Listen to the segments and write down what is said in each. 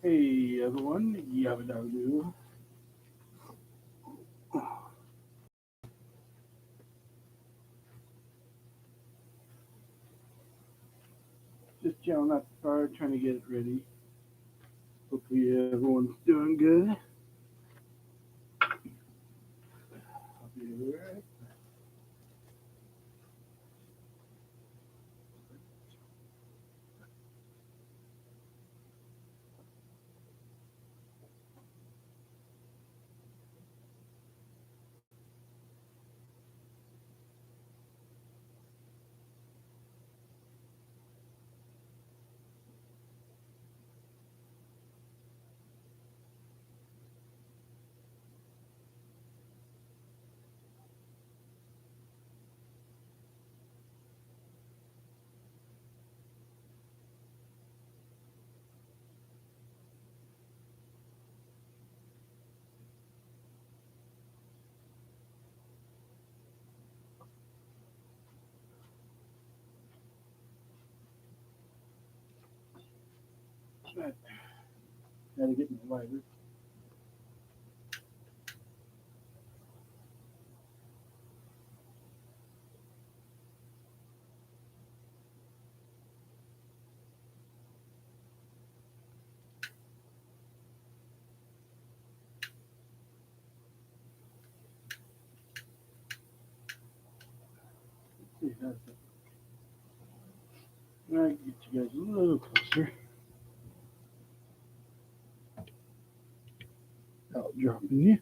Hey everyone, yabba dabba doo. Just chilling at the fire, trying to get it ready. Hopefully everyone's doing good. I'll be right. Right. Gotta get my lighter. See, that's it. Alright, get you guys a little closer. Out dropping you.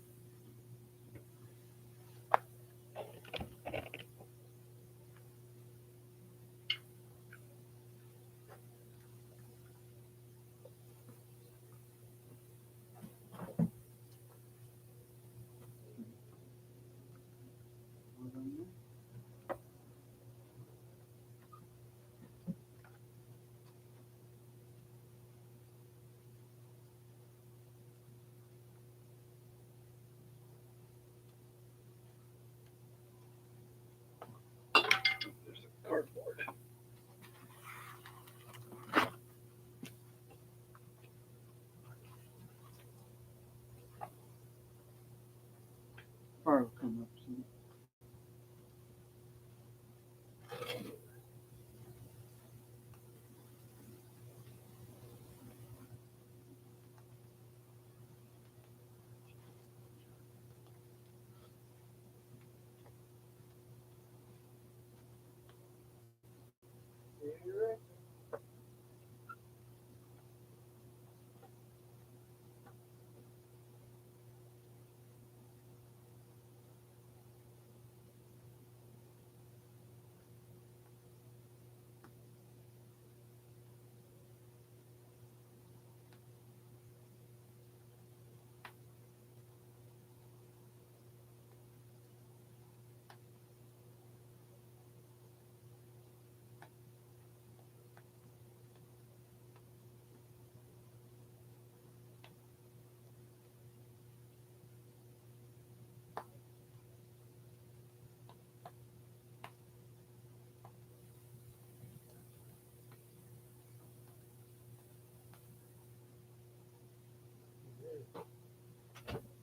There's a cardboard. Fire will come up soon.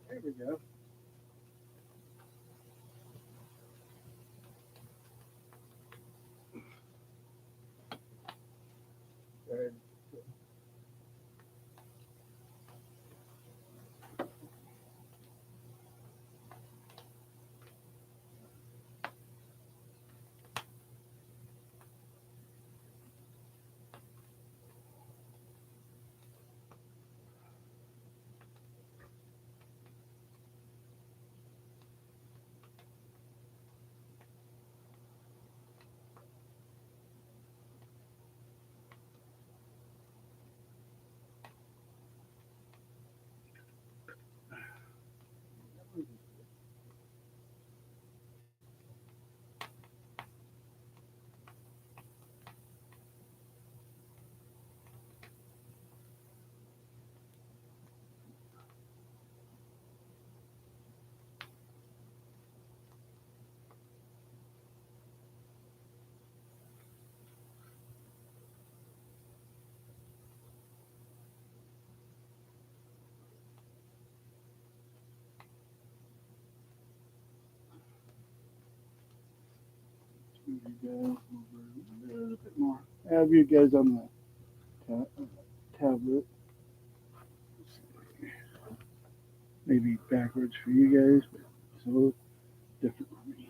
There we go. There. you guys over a little bit more. I have you guys on the tablet. Maybe backwards for you guys, but it's a little different for me.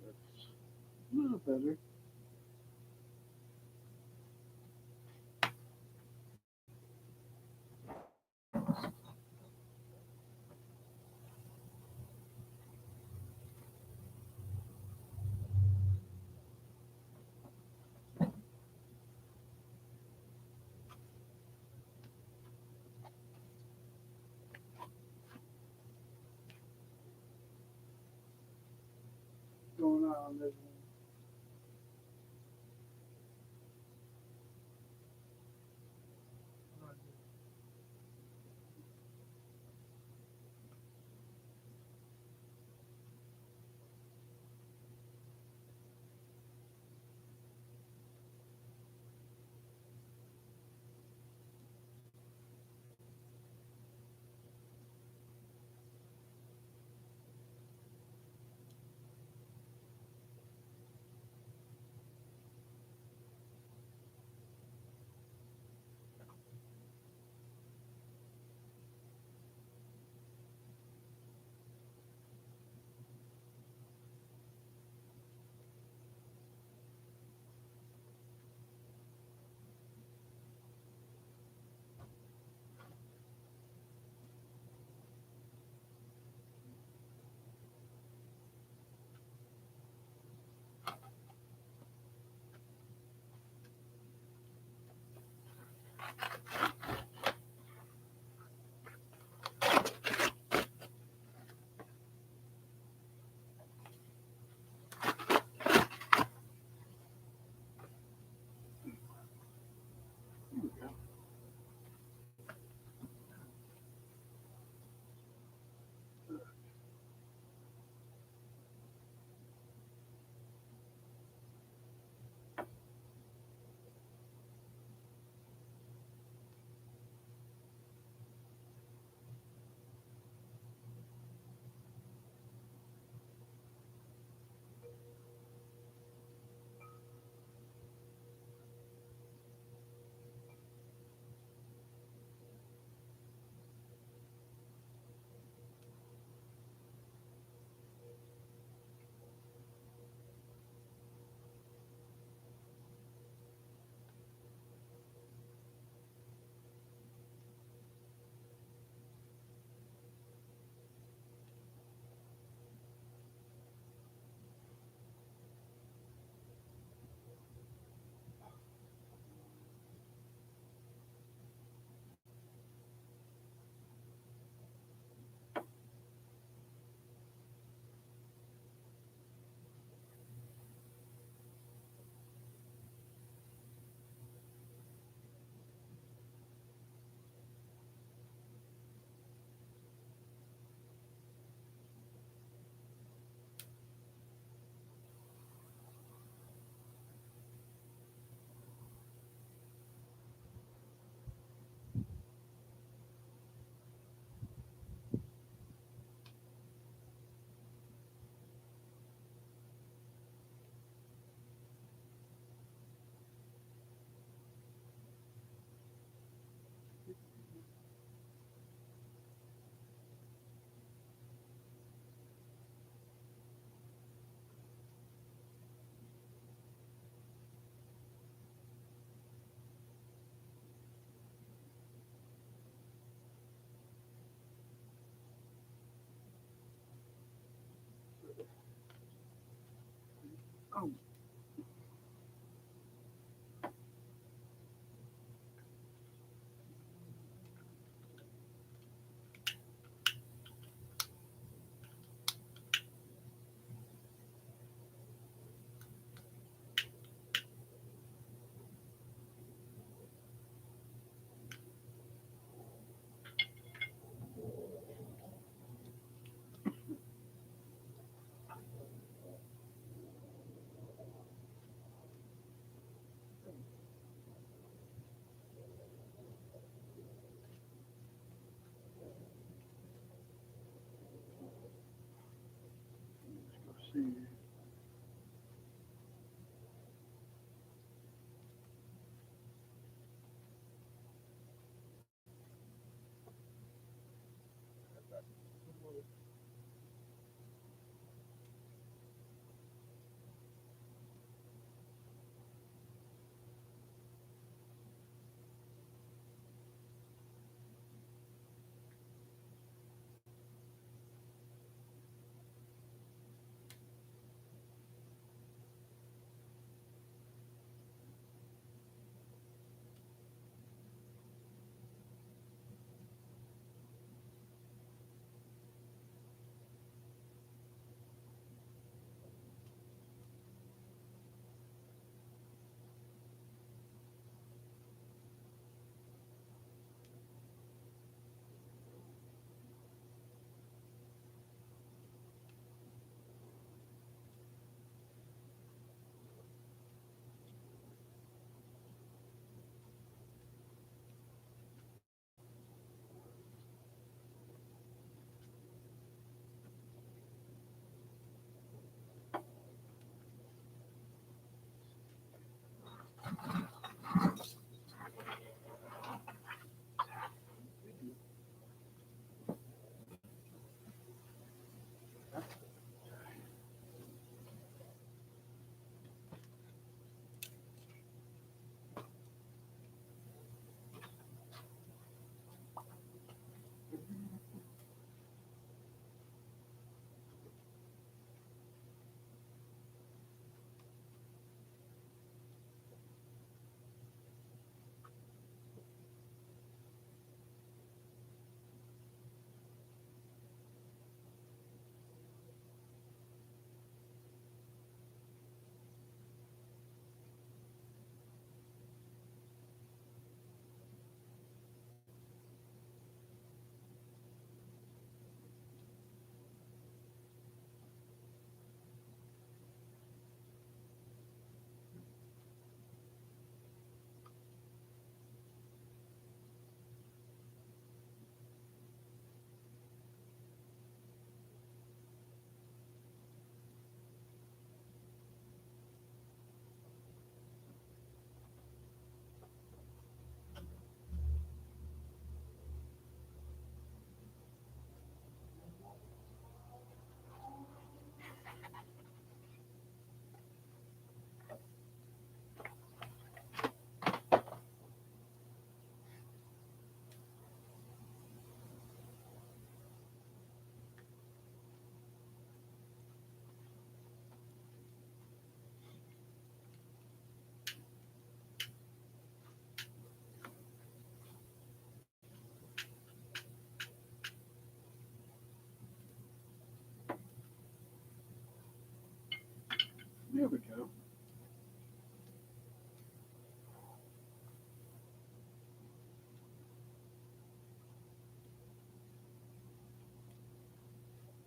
That's a little better. Going on this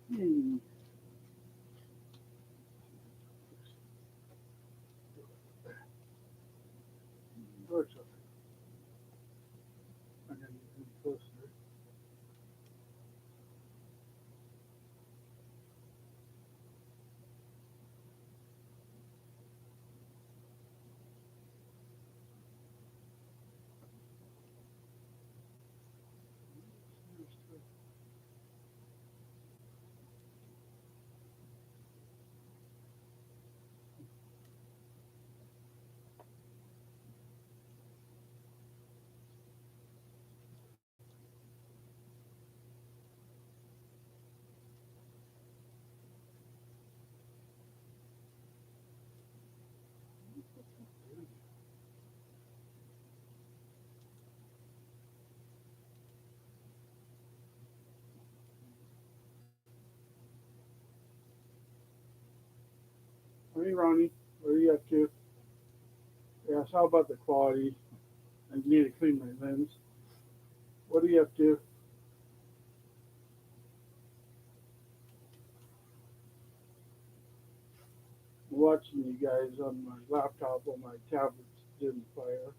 Hmm. Torch up. I'm gonna get closer. Hey Ronnie, what are you up to? Yeah, how about the quality? I need to clean my lens. What are you up to? I'm watching you guys on my laptop while my tablet's doing the fire.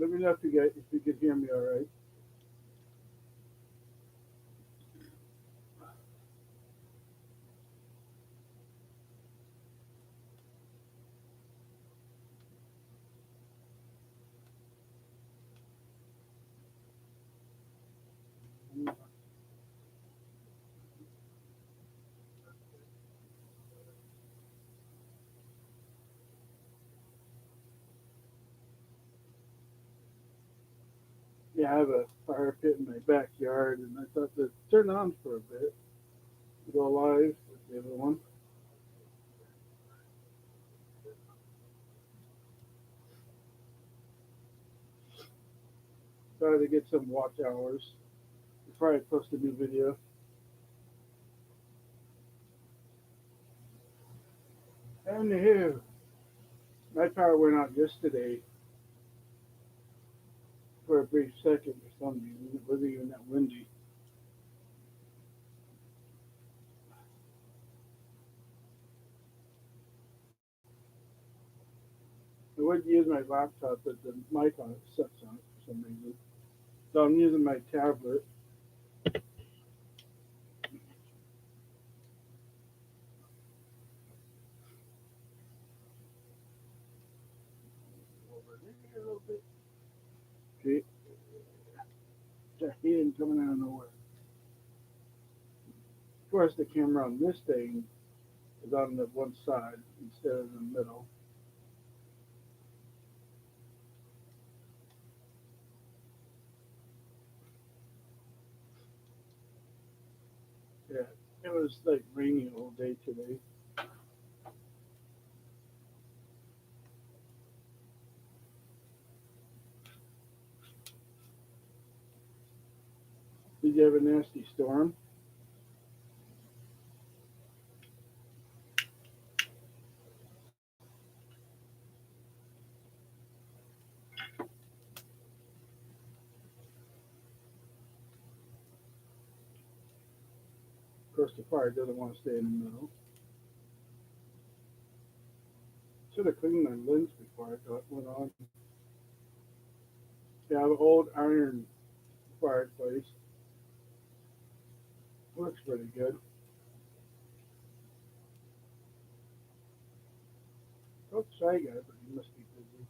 Let me know if you could hear me all right. Yeah, I have a fire pit in my backyard, and I thought to turn it on for a bit, go live with the other one. Try to get some watch hours before I post a new video. And here, my power went out yesterday for a brief second for some reason. It wasn't even that windy. I would use my laptop, but the mic on it sucks on it for some reason. So I'm using my tablet. Over there a little bit. Okay, it's a hand coming out of nowhere. Of course, the camera on this thing is on the one side instead of the middle. Yeah, it was like raining all day today. Did you have a nasty storm? Of course, the fire doesn't want to stay in the middle. Should have cleaned my lens before I went on. Yeah, I have an old iron fireplace. Looks pretty good. Oh, shy guy, but he must be busy.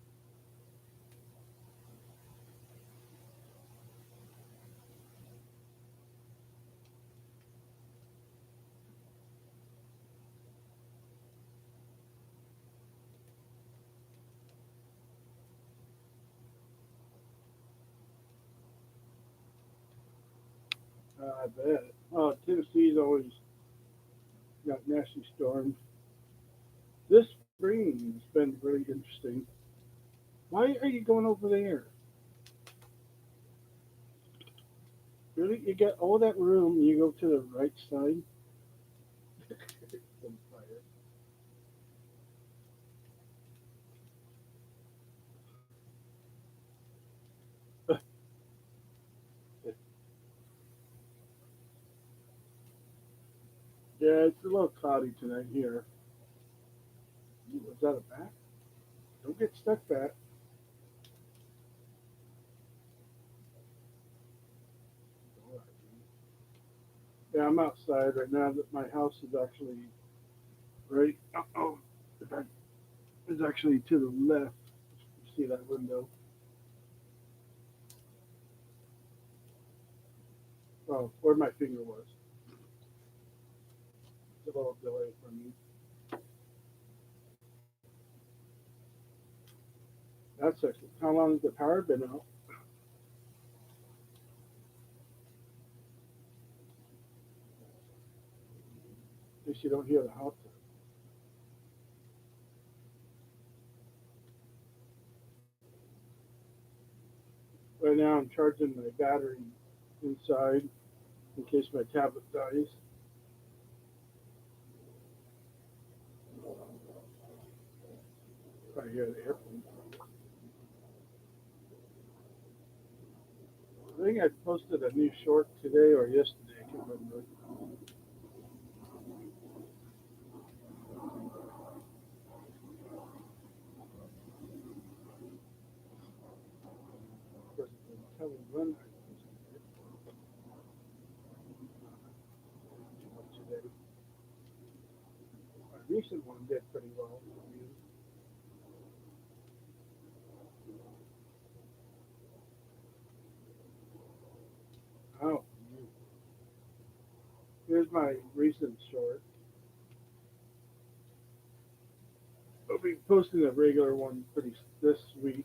I bet. Oh, Tennessee's always got nasty storms. This spring has been really interesting. Why are you going over there? Really? You got all that room, you go to the right side? Some fire. Yeah, it's a little cloudy tonight here. Ooh, was that a bat? Don't get stuck, bat. Yeah, I'm outside right now. That my house is actually right. Oh, is actually to the left. You see that window? Oh, where my finger was. It's a little delay for me. That's actually how long has the power been out? At least you don't hear the house. Right now, I'm charging my battery inside in case my tablet dies. If I hear the airplane. I think I posted a new short today or yesterday. I can't remember. Of course, it didn't tell me when I posted it. Today. My recent one did pretty well. Oh, here's my recent short. I'll be posting a regular one pretty this week.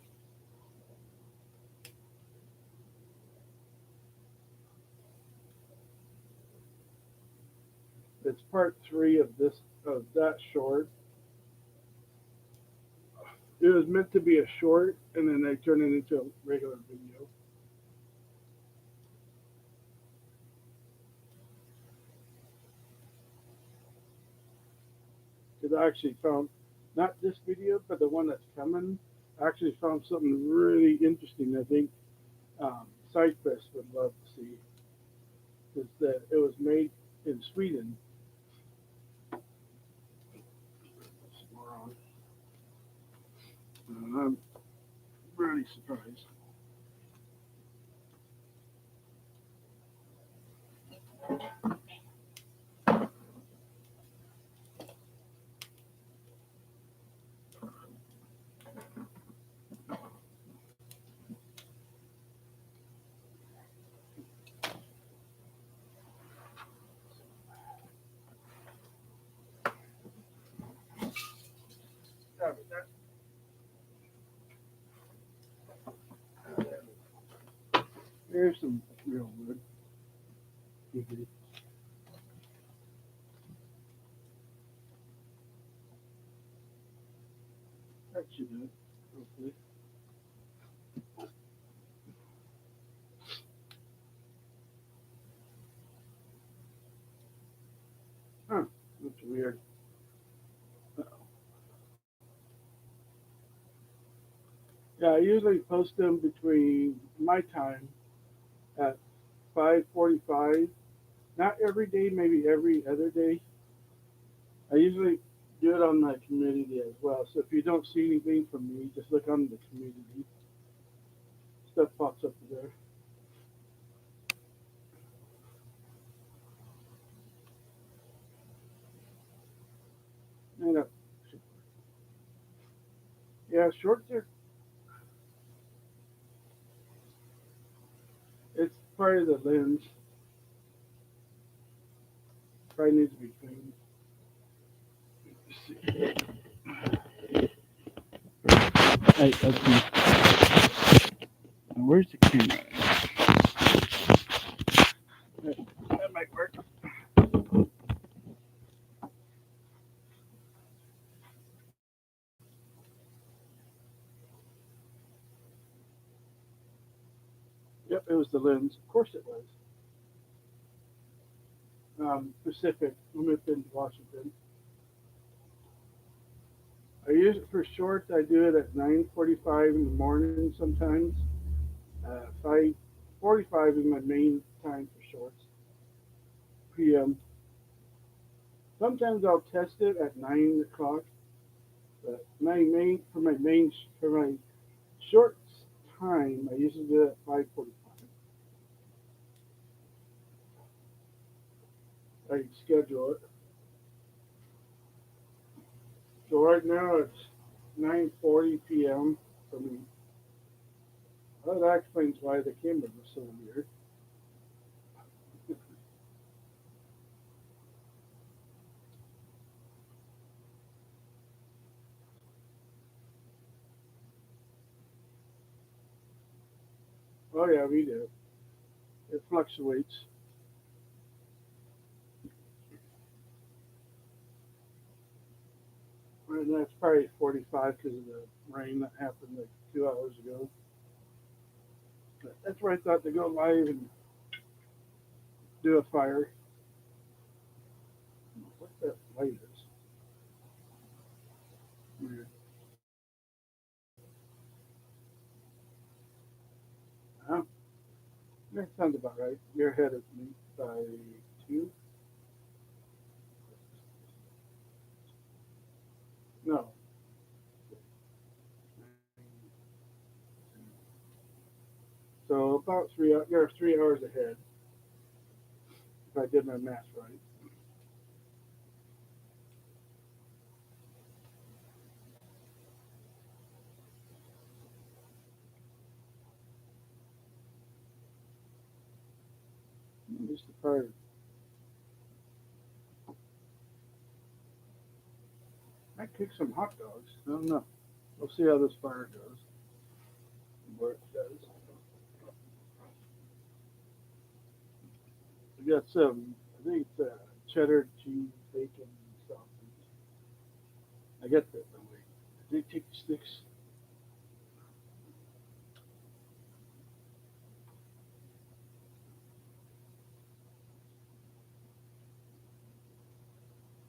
It's part three of this of that short. It was meant to be a short, and then they turned it into a regular video. Because I actually found not this video, but the one that's coming. I actually found something really interesting. I think Cypress would love to see is that it was made in Sweden. I'm really surprised. Here's some real wood. That should do it. Hopefully. Huh. That's weird. Uh-oh. Yeah, I usually post them between my time at 5:45. Not every day, maybe every other day. I usually do it on my community as well. So if you don't see anything from me, just look on the community. Stuff pops up there. And yeah, shorts are. It's part of the lens. Probably needs to be cleaned. Hey, that's me. Where's the camera? That might work. Yep, it was the lens. Of course it was. Pacific, Wilmington, Washington. I use it for shorts. I do it at 9:45 in the morning sometimes. 5:45 is my main time for shorts. PM. Sometimes I'll test it at 9 o'clock, but for my short time, I usually do it at 5:45. I schedule it. So right now it's 9:40 p.m. for me. Well, that explains why the camera was so weird. Oh yeah, we do. It fluctuates, and that's probably 45 because of the rain that happened like 2 hours ago. But that's where I thought to go live and do a fire. What that light is? Weird. Huh? That sounds about right. You're ahead of me by two. No. So about 3 hours. You're 3 hours ahead if I did my math right. Just the fire. I cooked some hot dogs. I don't know. We'll see how this fire goes. Where it does. We got some. I think it's cheddar cheese bacon sausage. I get that. No wait. Did they take the sticks?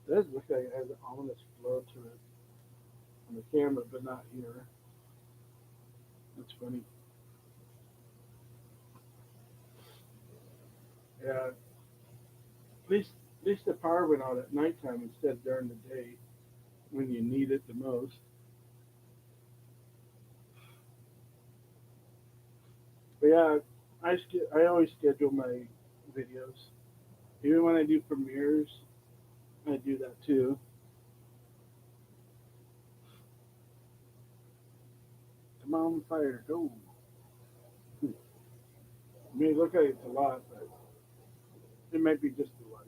It does look like it has an ominous flow to it on the camera, but not here. That's funny. Yeah. At least the power went out at nighttime instead of during the day when you need it the most. But yeah, I always schedule my videos. Even when I do premieres, I do that too. Come on, fire, go. I mean, look at it, it's a lot, but it might be just the light.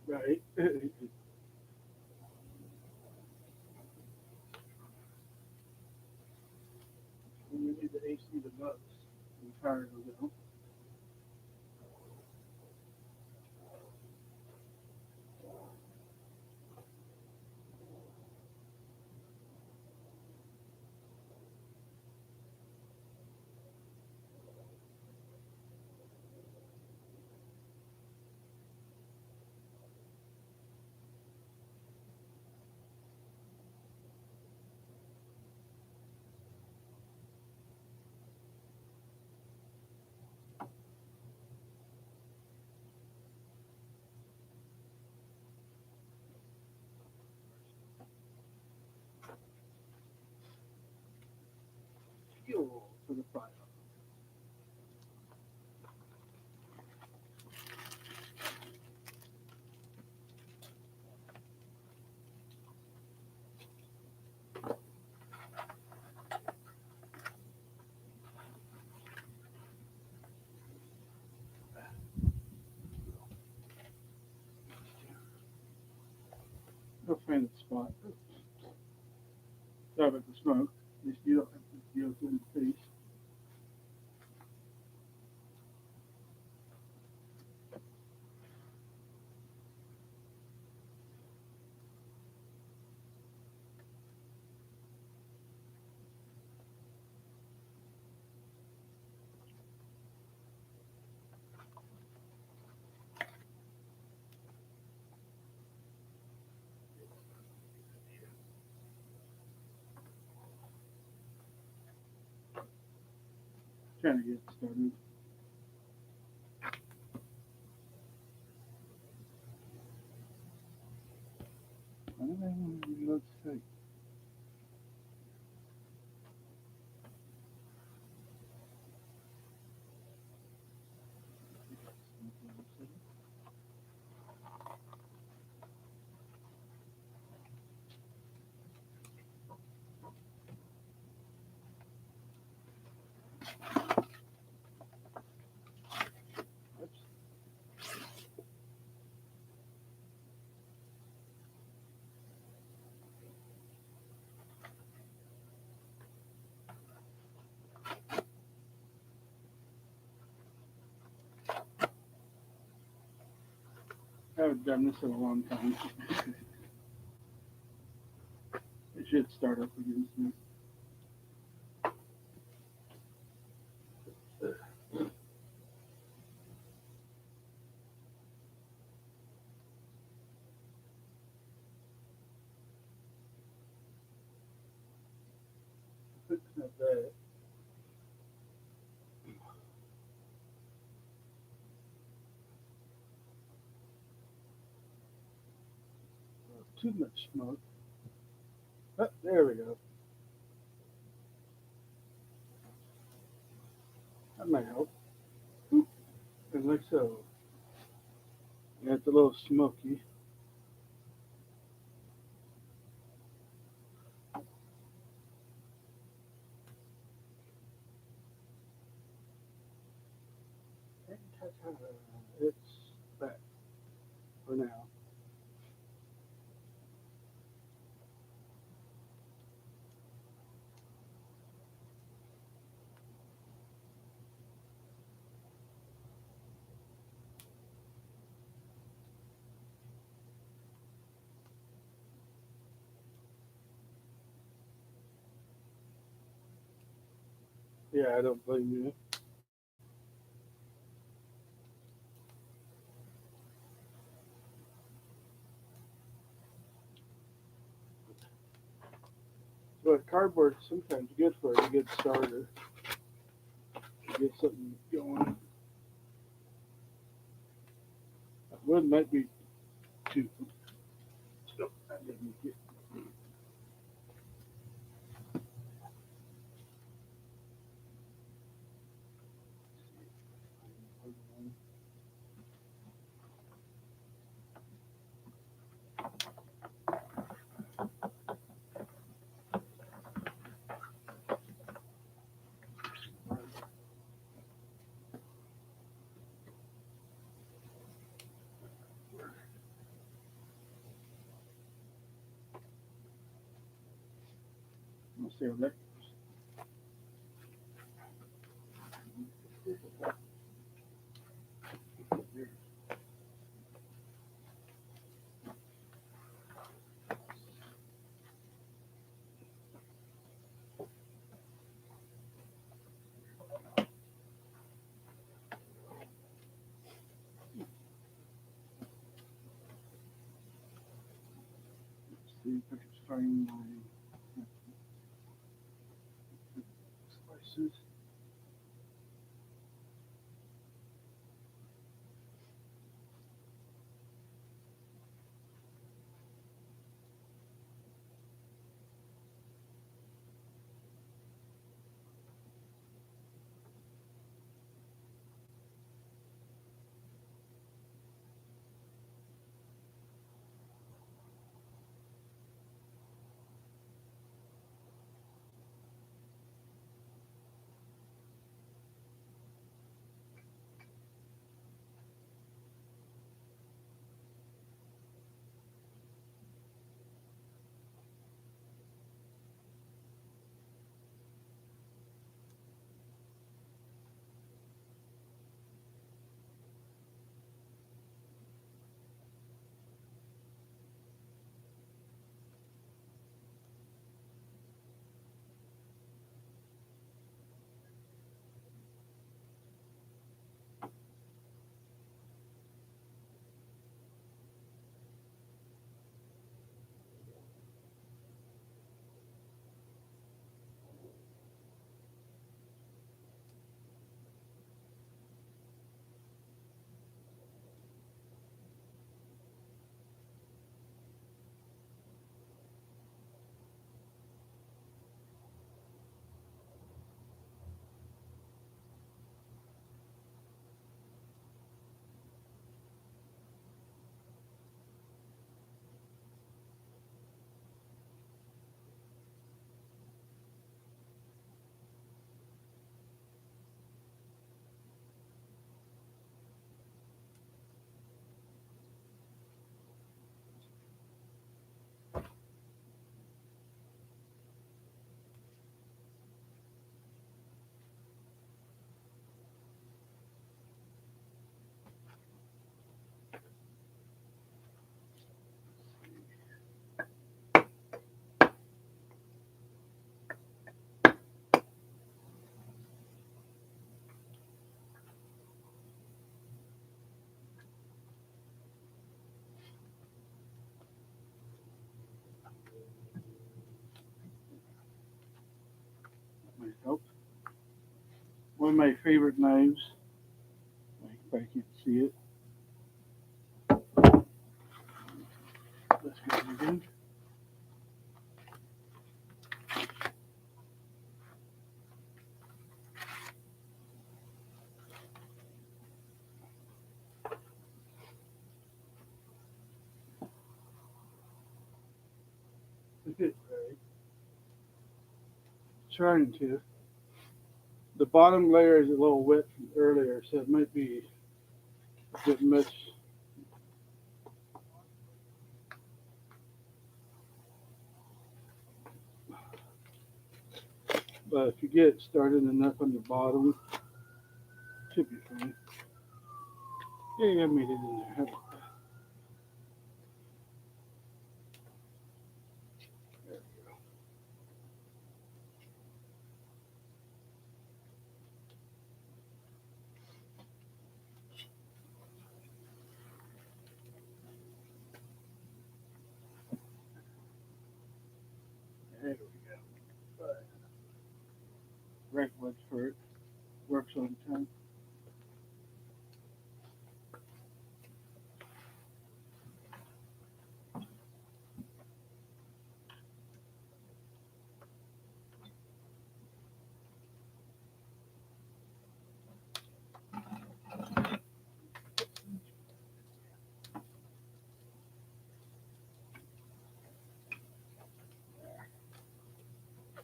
Right? When you need the AC the most, when the power goes out. Fuel for the fire. Go find the spot. Sorry about the smoke. At least you don't have to deal with it in the face. Trying to get started. Let's see. Oops. I haven't done this in a long time. It should start up again soon. Fixing up that. Too much smoke. Oh, there we go. That might help. And like so. Yeah, it's a little smoky. It's back for now. Yeah, I don't blame you. But cardboard's sometimes good for a good starter. Get something going. Wood might be too. Oh, I didn't get. We'll see how that goes. See if I can find my spices. of my favorite knives. Like if I can see it. Let's go again. Right. Trying to. The bottom layer is a little wet from earlier, so it might be a bit much. But if you get it started enough on the bottom, it should be fine. Yeah, I made it in there. There we go. But right wood for it works on time.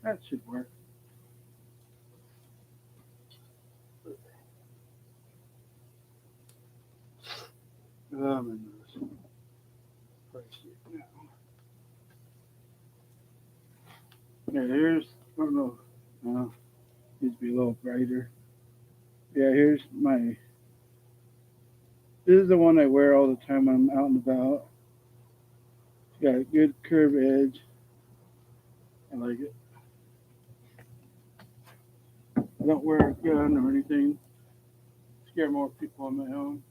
That should work. And this price it now. Yeah, here's, I don't know, needs to be a little brighter. Yeah, here's my, this is the one I wear all the time when I'm out and about. It's got a good curved edge. I like it. I don't wear a gun or anything. Scare more people on my own.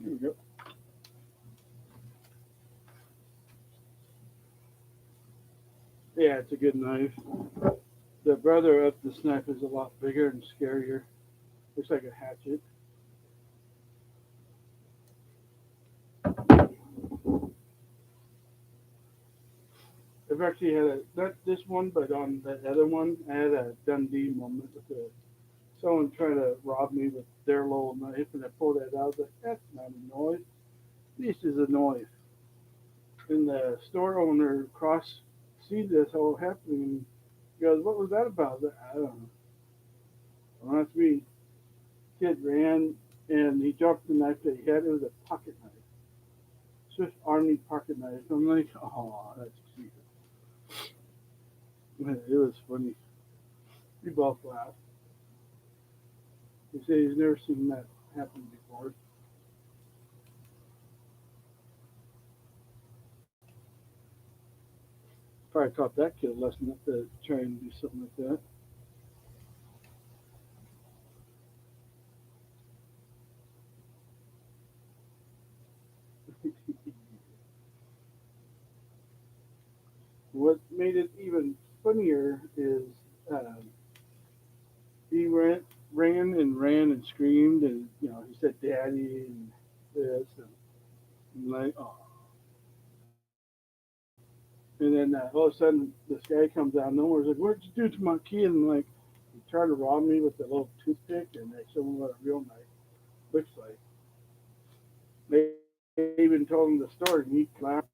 Here we go. Yeah, it's a good knife. The brother of this knife is a lot bigger and scarier. Looks like a hatchet. I've actually had a, not this one, but on the other one, I had a Dundee moment with someone trying to rob me with their little knife, and I pulled it out. I was like, that's not a knife. This is a knife. And the store owner cross sees this all happening, and he goes, what was that about? I was like, I don't know. Well, that's me. Kid ran, and he dropped the knife that he had. It was a pocket knife. Swiss Army pocket knife. I'm like, oh, that's cute. It was funny. We both laughed. He said he's never seen that happen before. Probably taught that kid a lesson not to try and do something like that. What made it even funnier is he ran and screamed, and he said "daddy" and this, and I'm like, oh. And then all of a sudden, this guy comes out of nowhere. He's like, "What'd you do to my kid?" And like, he tried to rob me with a little toothpick, and they showed him what a real knife looks like. They even told him the story, and he laughed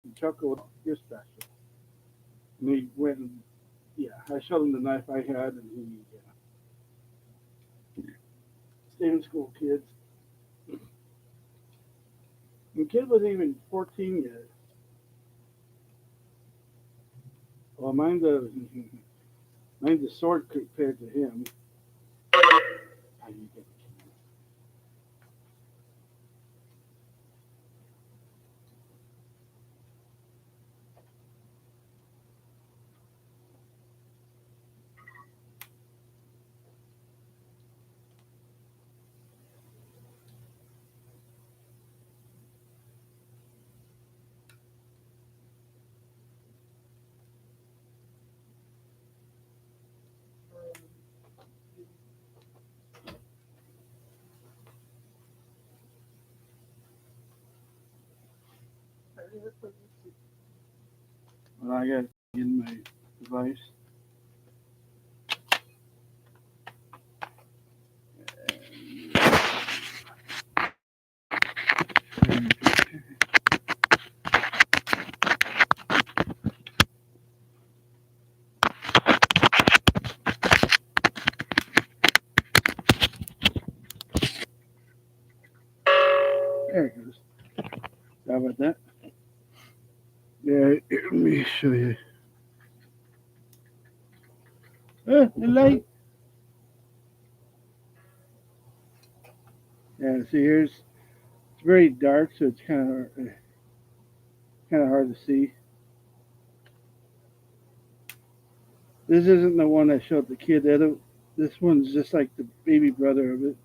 and chuckled. You're special. And he went and yeah, I showed him the knife I had, and he stayed in school, kids. The kid wasn't even 14 yet. Well, mine's a sword compared to him. How do you get it? Well, I got to in my device. There it goes. How about that? Yeah, let me show you. The light. Yeah, see here's it's very dark, so it's kind of hard to see. This isn't the one I showed the kid. This one's just like the baby brother of it.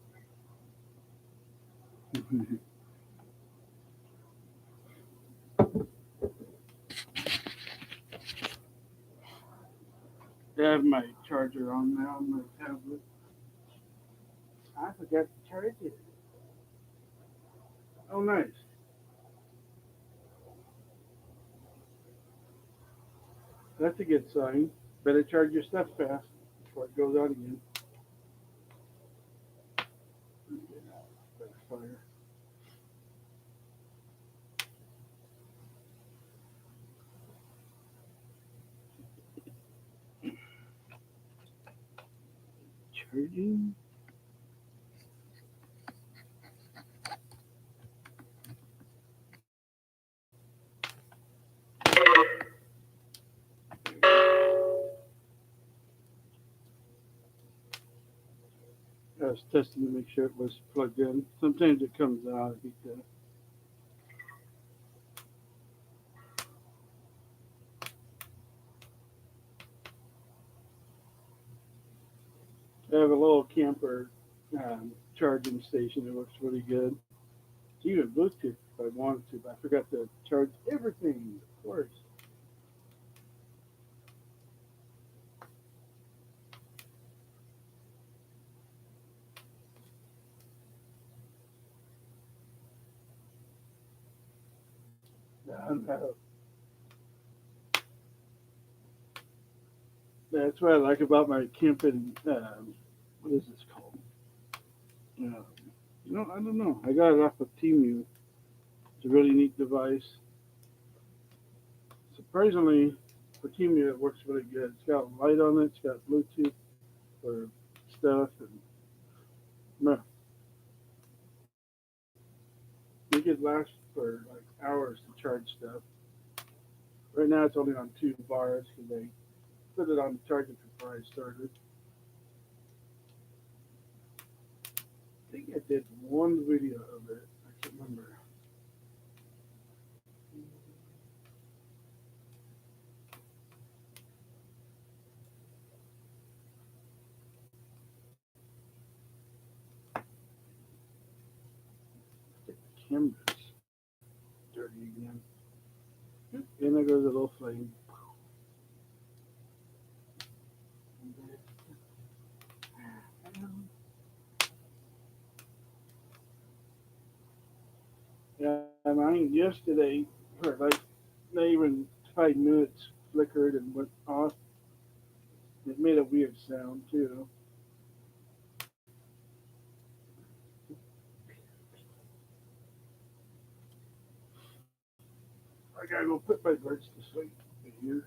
I have my charger on now on my tablet. I forgot to charge it. Oh, nice. That's a good sign. Better charge your stuff fast before it goes out again. Fire. Charging. I was testing to make sure it was plugged in. Sometimes it comes out. I hate that. I have a little camper charging station that works really good. It's even Bluetooth if I wanted to, but I forgot to charge everything, of course. No. That's what I like about my camping. What is this called? Uh, I don't know. I got it off of Temu. It's a really neat device. Surprisingly, for Temu, it works really good. It's got light on it. It's got Bluetooth for stuff, and meh, it could last for like hours to charge stuff. Right now, it's only on 2 bars because they put it on charging before I started. I think I did one video of it. I can't remember. The camera's dirty again. And there goes a little flame. Yeah, mine yesterday for like not even 5 minutes flickered and went off. It made a weird sound too. I gotta go put my birds to sleep. Here,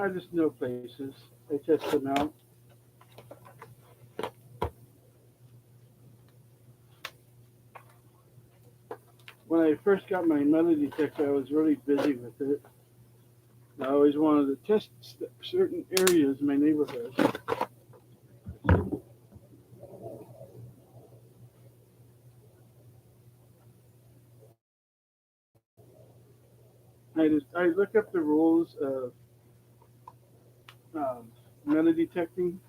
I just know places. I test them out. When I first got my metal detector, I was really busy with it. I always wanted to test certain areas in my neighborhood. I look up the rules of um, metal detecting,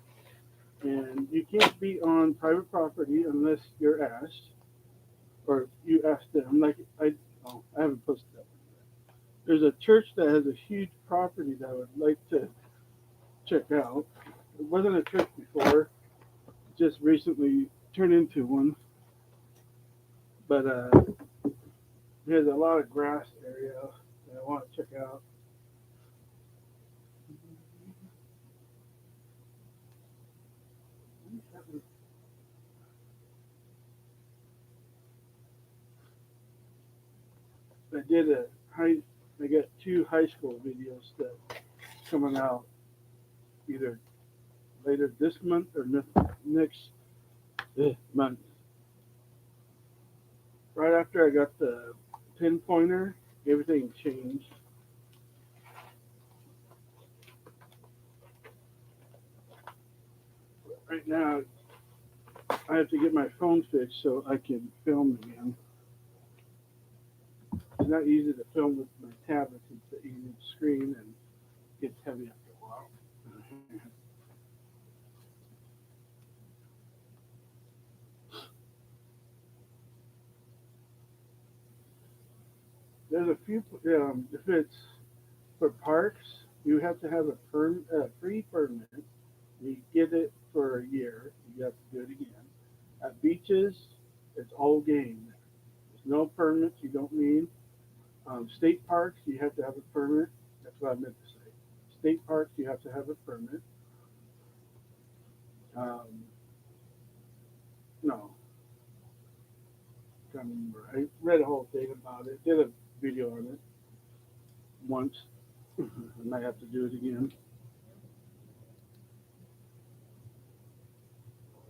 and you can't be on private property unless you're asked, or you ask them. Like I haven't posted that. There's a church that has a huge property that I would like to check out. It wasn't a church before, just recently turned into one, but there's a lot of grass area that I want to check out. I did a high. I got two high school videos that coming out either later this month or next month. Right after I got the pinpointer, everything changed. Right now, I have to get my phone fixed so I can film again. It's not easy to film with my tablet. It's an easy screen and gets heavy after a while. There's a few. If it's for parks, you have to have a free permit. You get it for a year. You have to do it again. At beaches, it's all game. There's no permits. You don't need. State parks, you have to have a permit. That's what I meant to say. State parks, you have to have a permit. Um, no, can't remember. I read a whole thing about it. Did a video on it once. I might have to do it again.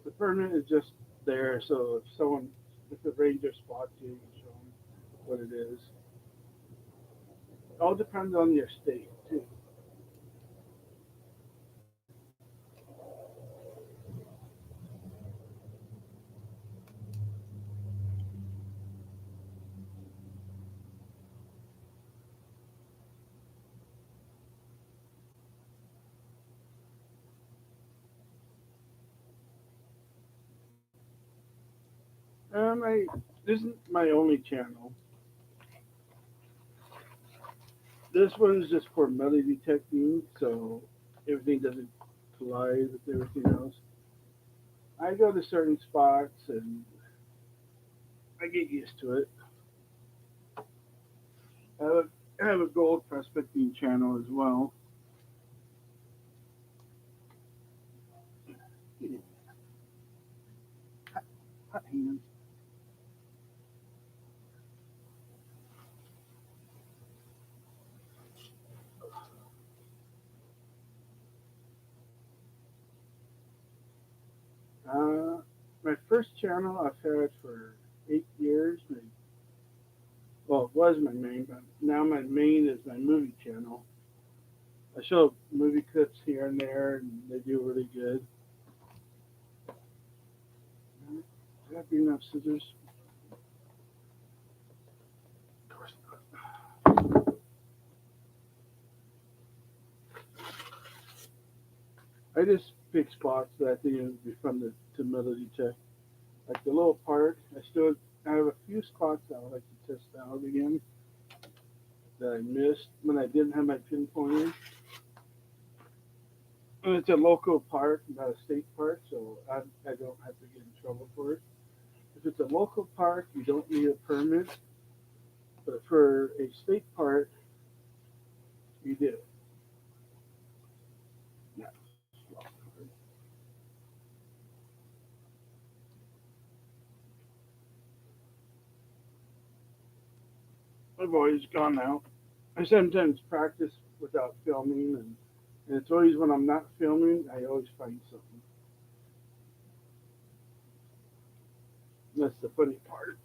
The permit is just there, so if the ranger spots you, you can show them what it is. All depends on your state too. I This isn't my only channel. This one's just for metal detecting, so everything doesn't collide with everything else. I go to certain spots and I get used to it. I have a gold prospecting channel as well. Hot hands. Uh, my first channel I've had for 8 years. Well, it was my main, but now my main is my movie channel. I show movie clips here and there, and they do really good. Did I bring enough scissors? Of course not. I just pick spots that I think would be fun to melody check. Like the little park, I have a few spots I would like to test out again that I missed when I didn't have my pinpointer. And it's a local park, not a state park, so I don't have to get in trouble for it. If it's a local park, you don't need a permit, but for a state park, you do. Yeah. I've always gone out. I sometimes practice without filming, and And it's always when I'm not filming, I always find something. That's the funny part.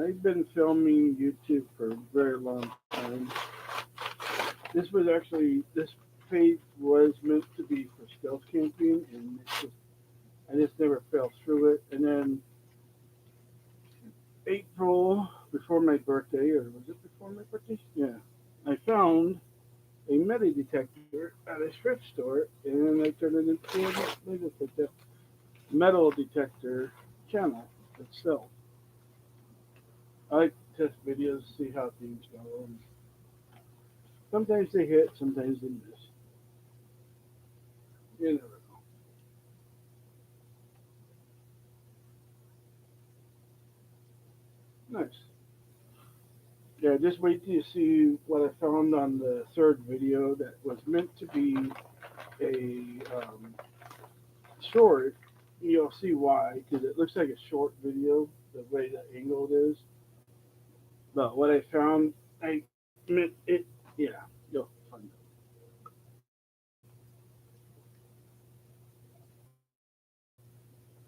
I've been filming YouTube for a very long time. This page was meant to be for stealth camping, and I just never fell through it. And then April, before my birthday, or was it before my birthday? Yeah, I found a metal detector at a thrift store, and I turned it into a metal detector channel itself. I like to test videos, see how things go. And sometimes they hit, sometimes they miss. You never know. Nice. Yeah, just wait till you see what I found on the third video that was meant to be a short. You'll see why, because it looks like a short video, the way the angle is. But what I found, I meant it, yeah, you'll find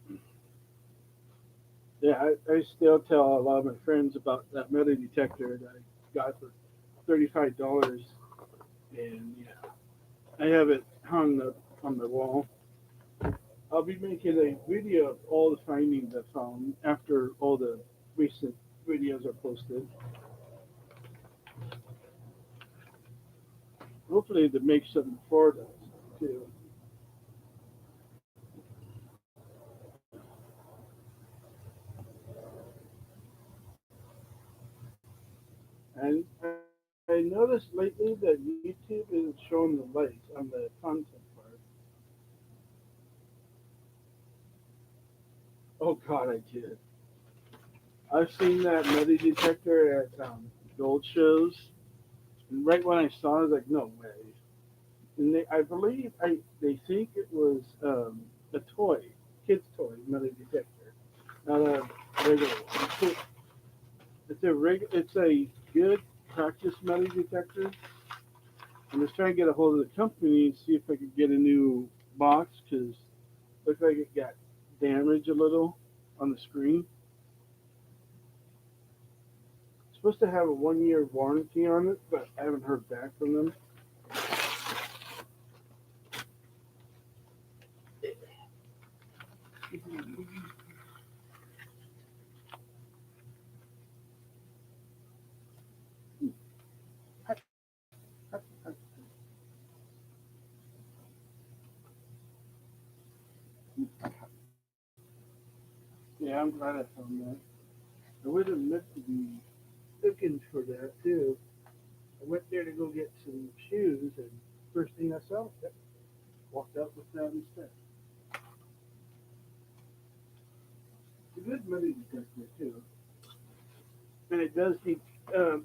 out. Yeah, I still tell a lot of my friends about that metal detector that I got for $35, and yeah, I have it hung up on the wall. I'll be making a video of all the findings I found after all the recent videos are posted. Hopefully, to make something for us too. And I noticed lately that YouTube isn't showing the likes on the content part. Oh God, I did. I've seen that metal detector at gold shows, and right when I saw it, I was like, no way. And I believe, they think it was a toy, kid's toy metal detector, not a regular one. It's a good practice metal detector. I'm just trying to get a hold of the company and see if I could get a new box because it looks like it got damaged a little on the screen. It's supposed to have a 1 year warranty on it, but I haven't heard back from them. Yeah, I'm glad I found that. I would have meant to be looking for that too. I went there to go get some shoes, and first thing I saw, yep, walked out with that instead. It's a good money detector too, and it does the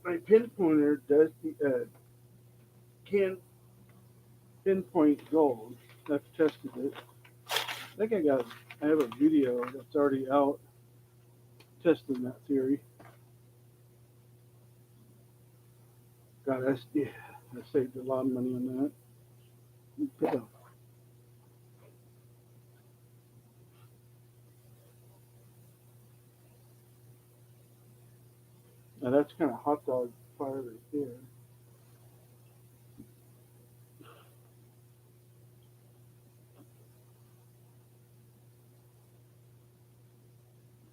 my pinpointer does can pinpoint gold. I've tested it. I have a video that's already out testing that theory. God, yeah, I saved a lot of money on that. Yeah. Now that's kind of hot dog fire right there.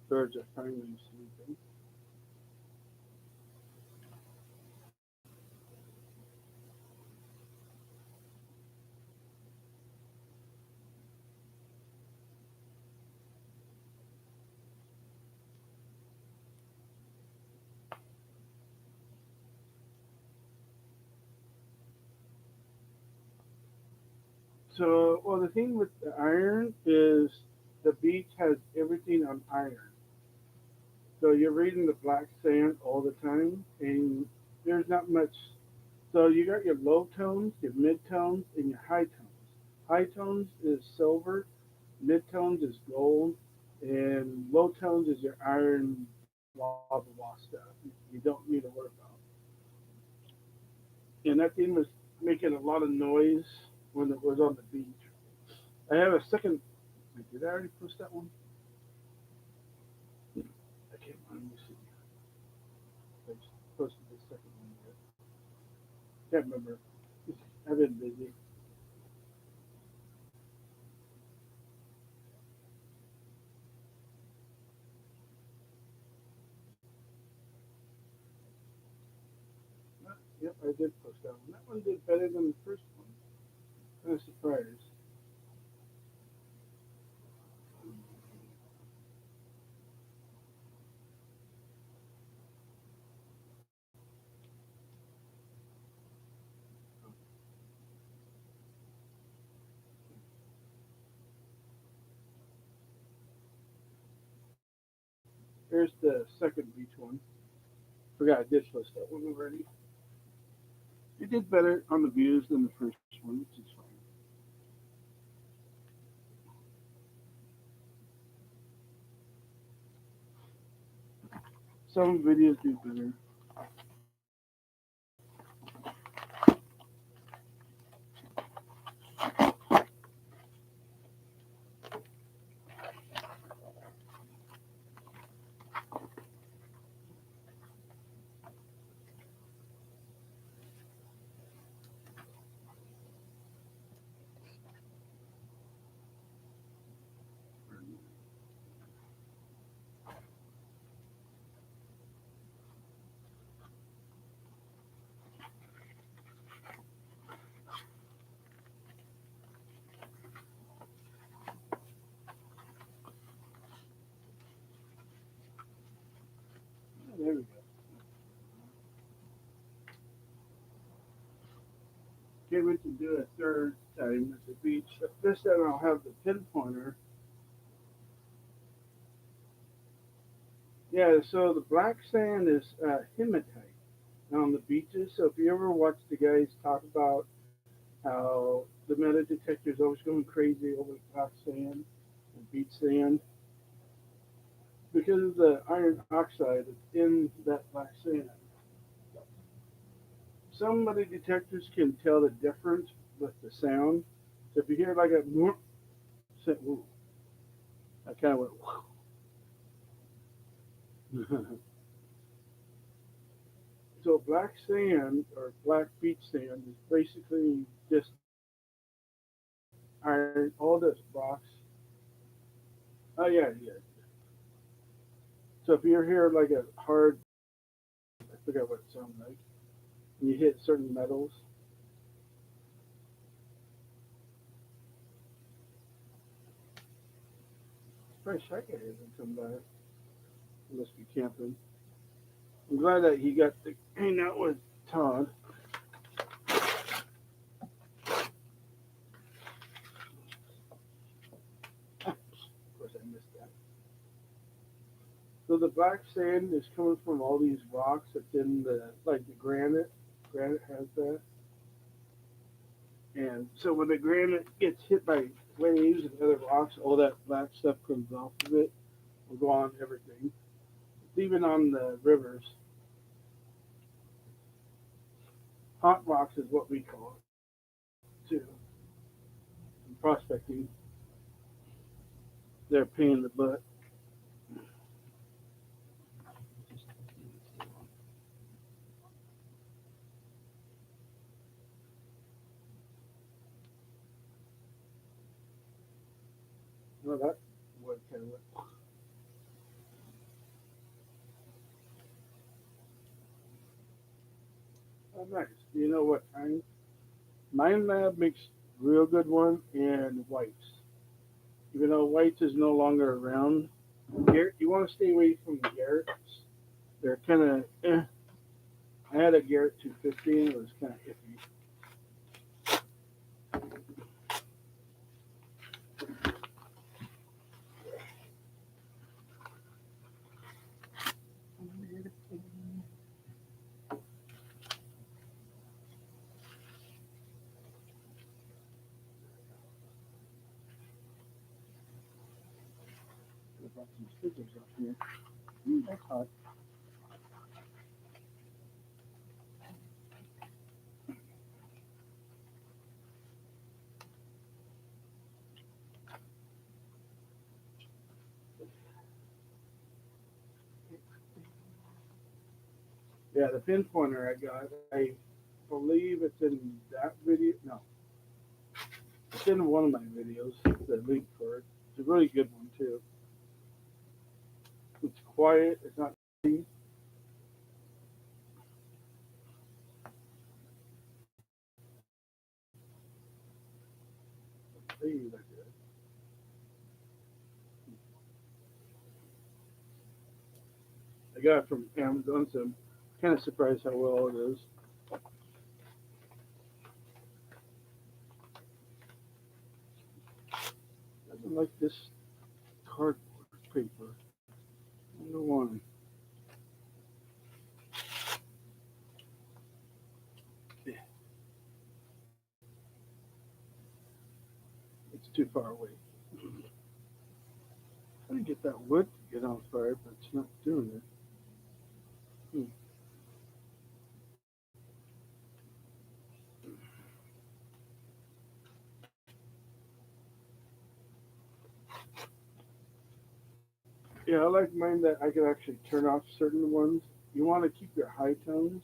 Birds are finally sleeping. So, well, the thing with the iron is the beach has everything on iron. So you're reading the black sand all the time, and there's not much. So you got your low tones, your mid tones, and your high tones. High tones is silver, mid tones is gold, and low tones is your iron, blah blah blah stuff. You don't need to worry about. And that thing was making a lot of noise when it was on the beach. I have a second. Wait, did I already post that one? I can't. Let me see. I just posted the second one yet. Can't remember. I've been busy. Yep, I did post that one. That one did better than the first one. Kind of surprised. Here's the second beach one. Forgot I did post that one already. It did better on the views than the first one, which is fine. Some videos do better. Oh, there we go. Can't wait to do a third time at the beach. This time I'll have the pinpointer. Yeah, so the black sand is hematite on the beaches. So if you ever watch the guys talk about how the metal detector is always going crazy over black sand and beach sand, because of the iron oxide that's in that black sand. Some metal detectors can tell the difference with the sound. So if you hear like a ooh, I kind of went. So black sand or black beach sand is basically just iron, all those rocks. Oh yeah, yeah. So if you hear like a hard, I forget what it sounds like, and you hit certain metals, it's probably shy guy hasn't come back. He must be camping. I'm glad that he got to hang out with Todd. Of course, I missed that. So the black sand is coming from all these rocks that's in the like the granite. Granite has that, and so when the granite gets hit by waves and other rocks, all that black stuff comes off of it. Will go on everything. It's even on the rivers. Hot rocks is what we call it too. In prospecting, they're a pain in the butt. Well, that was kind of oh, nice. You know what kind? Mind Lab makes real good one and whites. Even though whites is no longer around, Garrett, you want to stay away from the Garretts. They're kind of. I had a Garrett 250 and it was kind of iffy. brought some scissors up here. That's hot. Yeah, the pin pointer I got, I believe it's in that video. No, it's in one of my videos. The link for it. It's a really good one too. It's quiet. It's not. Let's see, like that. I got it from Amazon, so I'm kind of surprised how well it is. I don't like this cardboard paper. Number one. Yeah, it's too far away. Trying to get that wood to get on fire, but it's not doing it. Hmm. Yeah, I like mine that I can actually turn off certain ones. You want to keep your high tones,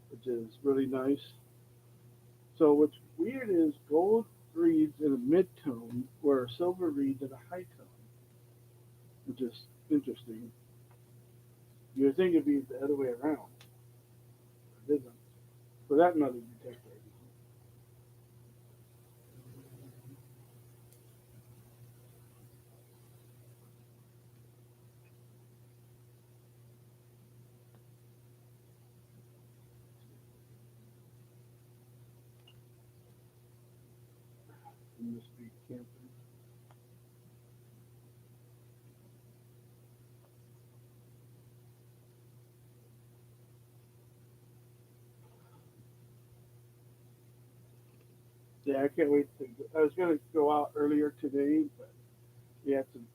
which is really nice. So what's weird is gold reads in a mid tone, where silver reads in a high tone, which is interesting. You would think it'd be the other way around. It isn't. For that metal detector. You must be camping. Yeah, I can't wait to. I was gonna go out earlier today, but we had some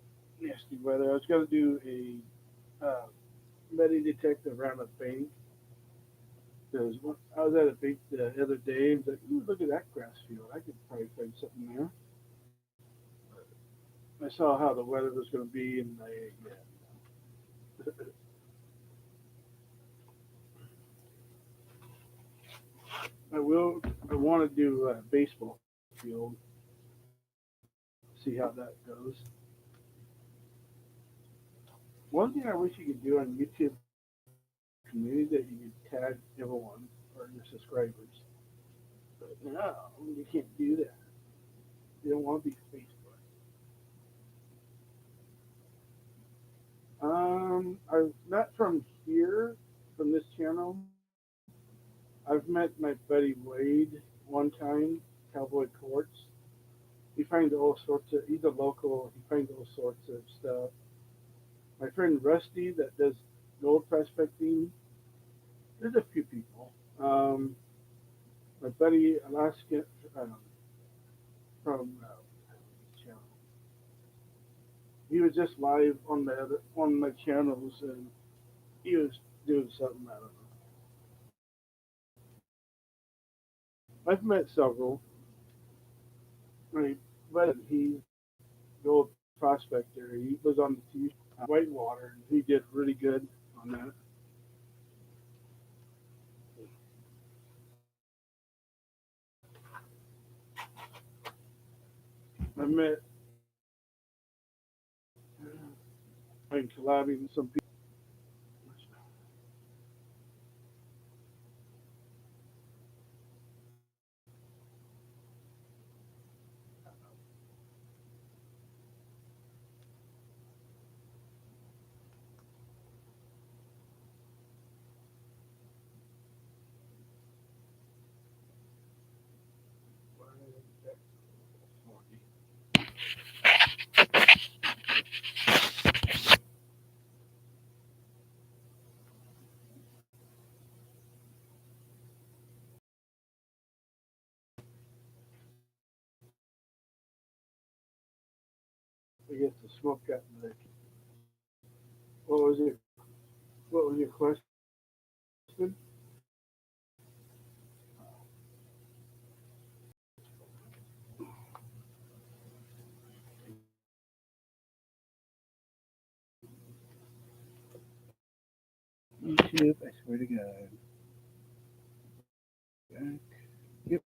nasty weather. I was gonna do a metal detector around a bank because I was at a bank the other day and was like, "Ooh, look at that grass field. I could probably find something there." I saw how the weather was going to be, and I will. I want to do a baseball field. See how that goes. One thing I wish you could do on YouTube community that you could tag everyone or your subscribers. But no, you can't do that. You don't want to be Facebook. I'm not from here, from this channel. I've met my buddy Wade one time, Cowboy Courts. He finds all sorts of. He's a local. He finds all sorts of stuff. My friend Rusty that does gold prospecting. There's a few people. My buddy Alaska from channel. He was just live on the other on my channels, and he was doing something. I don't know. I've met several. Right, but he's gold prospector. He was on the TV Whitewater, and he did really good on that. I met and collabing with some people. I guess the smoke got in there. What was your What was your question? YouTube, I swear to God. Yep.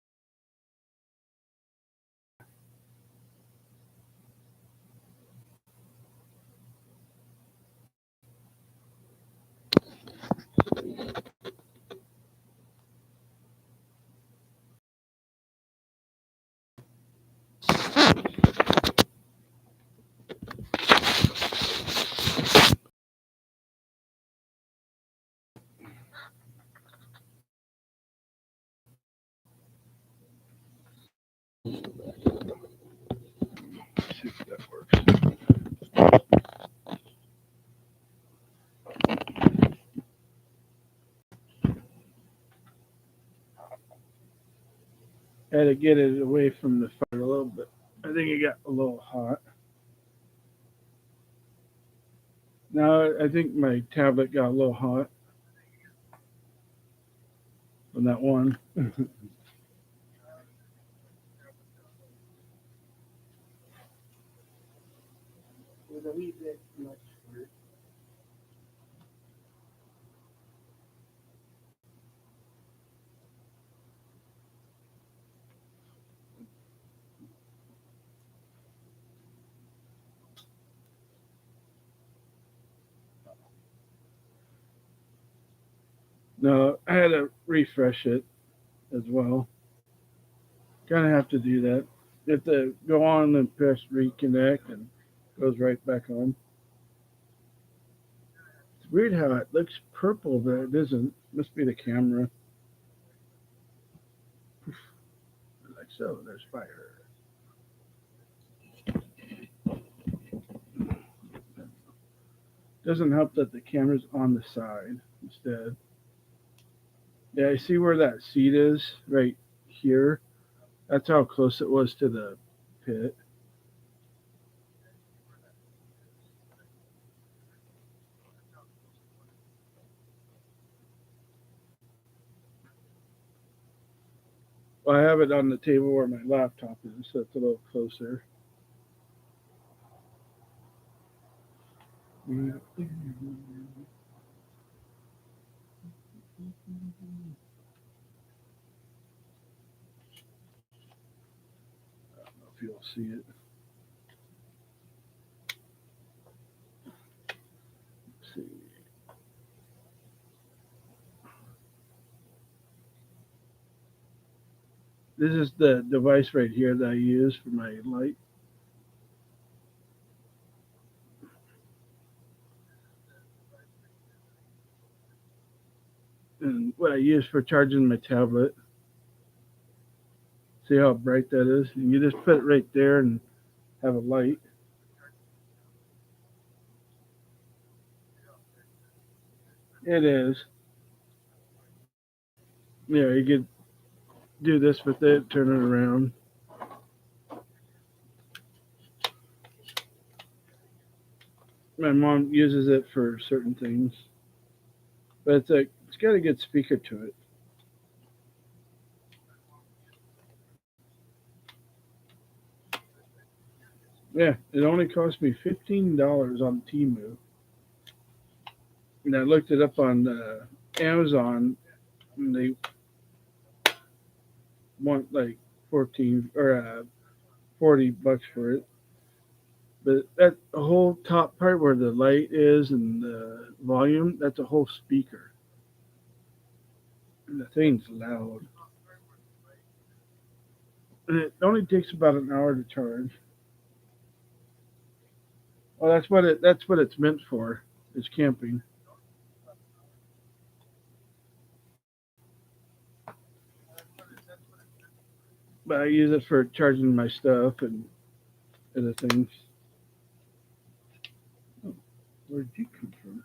Let's see if that works. I had to get it away from the fire a little bit. I think it got a little hot. Now I think my tablet got a little hot on that one. Was a wee bit much for it. No, I had to refresh it as well. Kind of have to do that. You have to go on and press reconnect and goes right back on. It's weird how it looks purple, but it isn't. Must be the camera. Like so, there's fire. Doesn't help that the camera's on the side instead. Yeah, I see where that seat is right here. That's how close it was to the pit. Well, I have it on the table where my laptop is, so it's a little closer. I don't know if you'll see it. Let's see. This is the device right here that I use for my light, and what I use for charging my tablet. See how bright that is? And you just put it right there and have a light. It is. Yeah, you could do this with it, turn it around. My mom uses it for certain things, but it's got a good speaker to it. Yeah, it only cost me $15 on Temu, and I looked it up on Amazon, and they want like 14 or $40 for it. But that whole top part where the light is and the volume, that's a whole speaker. And the thing's loud. And it only takes about an hour to charge. Well, that's what it's meant for, is camping. But I use it for charging my stuff and other things. Oh, where did you come from?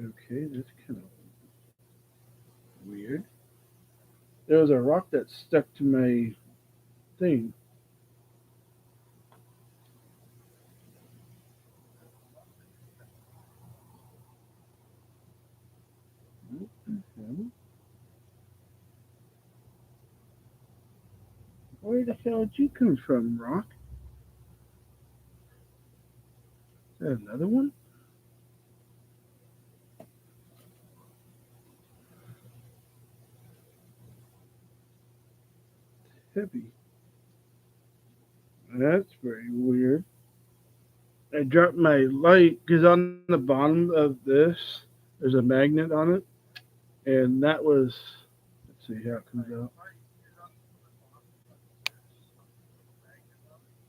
Okay, that's kind of weird. There was a rock that stuck to my thing. Where the hell did you come from, Rock? Is that another one? Heavy. That's very weird. I dropped my light because on the bottom of this, there's a magnet on it, and that was. Let's see how it comes out.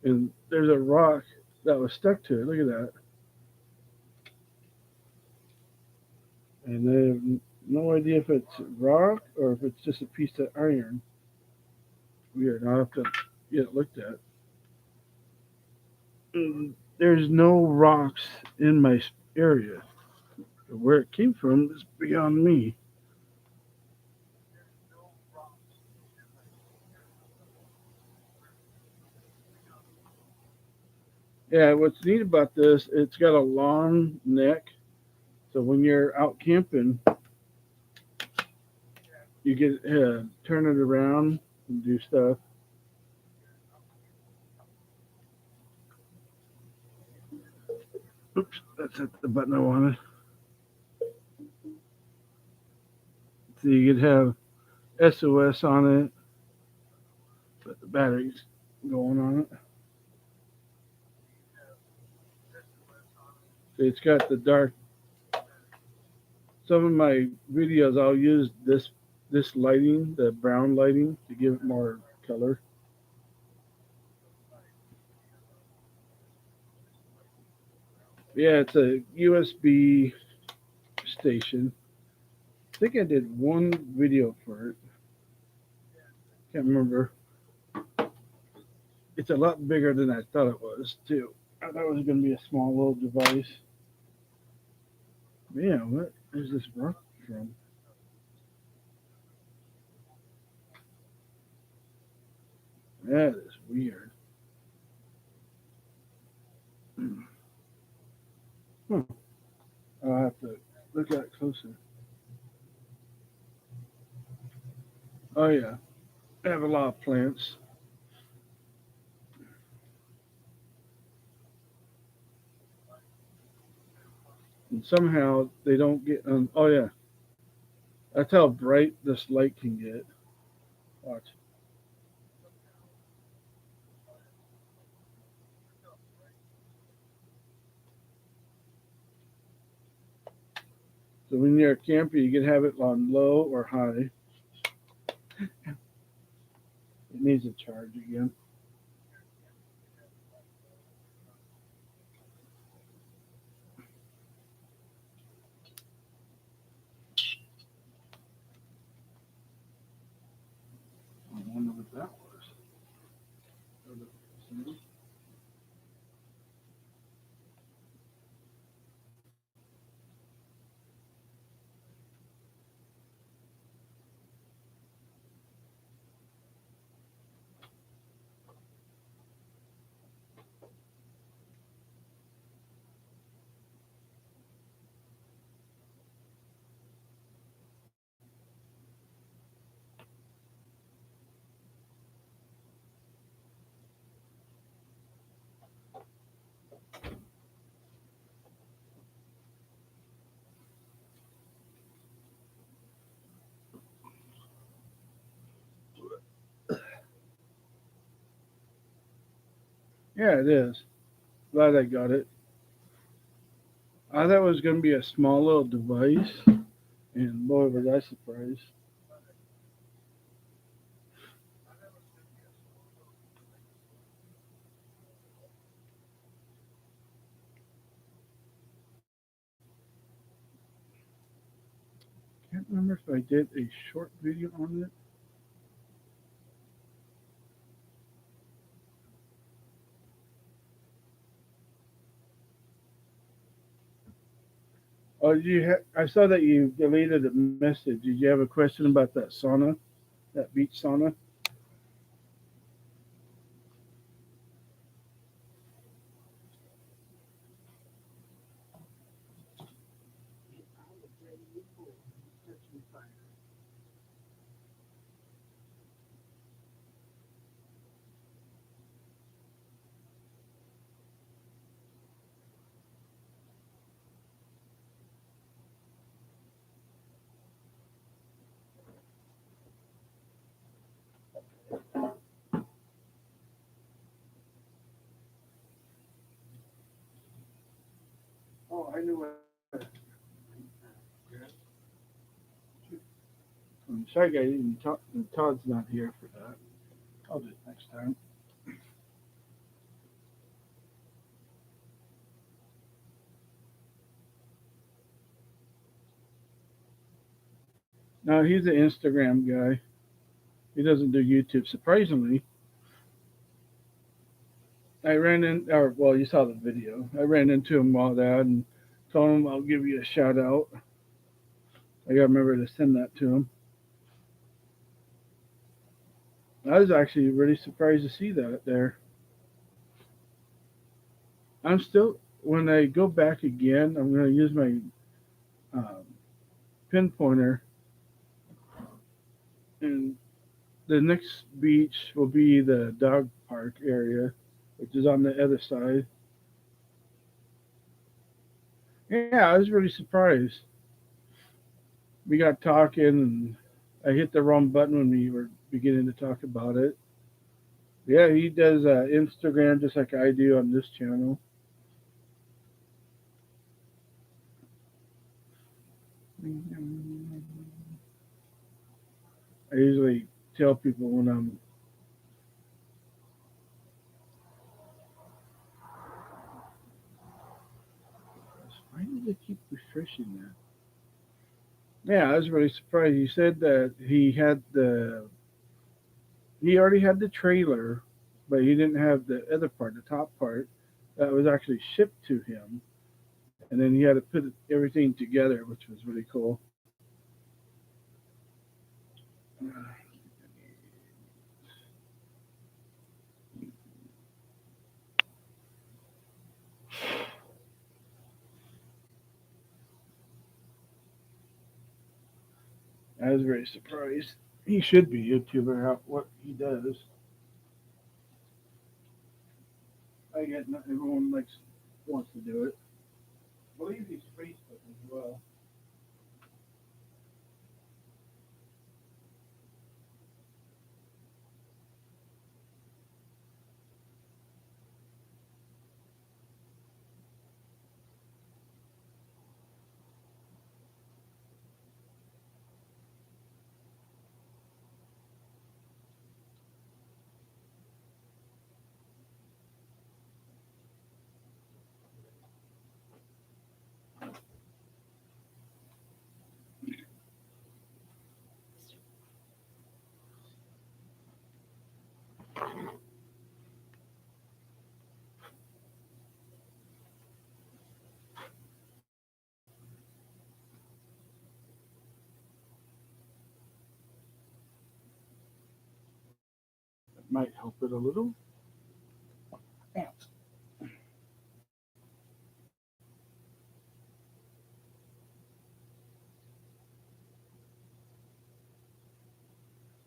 And there's a rock that was stuck to it. Look at that. And I have no idea if it's rock or if it's just a piece of iron. Weird. I'll have to get it looked at. There's no rocks in my area. Where it came from is beyond me. Yeah, what's neat about this, it's got a long neck. So when you're out camping, you get turn it around and do stuff. Oops, that's not the button I wanted. So you could have SOS on it, but the battery's going on it. So it's got the dark. Some of my videos, I'll use this lighting, the brown lighting, to give it more color. Yeah, it's a USB station. I think I did one video for it. Can't remember. It's a lot bigger than I thought it was too. I thought it was going to be a small little device. Yeah, what is this rock from? That is weird. Huh. I'll have to look at it closer. Oh yeah, I have a lot of plants, and somehow they don't get. Oh yeah, that's how bright this light can get. Watch. So when you're a camper, you can have it on low or high. It needs a charge again. I wonder what that was. Yeah, it is. Glad I got it. I thought it was going to be a small little device, and boy, was I surprised. Can't remember if I did a short video on it. Oh, I saw that you deleted a message. Did you have a question about that sauna, that beach sauna? Sorry, guys. Todd's not here for that. I'll do it next time. No, he's an Instagram guy. He doesn't do YouTube. Surprisingly, I ran in, or well, you saw the video. I ran into him while that and told him I'll give you a shout out. I gotta remember to send that to him. I was actually really surprised to see that there. I'm still, when I go back again, I'm gonna use my um, pinpointer, and the next beach will be the dog park area, which is on the other side. Yeah, I was really surprised. We got talking, and I hit the wrong button when we were beginning to talk about it. Yeah, he does Instagram just like I do on this channel. I usually tell people when I'm. Why do they keep refreshing that? Yeah, I was really surprised. He said that he already had the trailer, but he didn't have the other part, the top part, that was actually shipped to him, and then he had to put everything together, which was really cool. I was very surprised. He should be a YouTuber. How, what he does, I get not everyone likes wants to do it. I believe he's Facebook as well. That might help it a little. Yeah,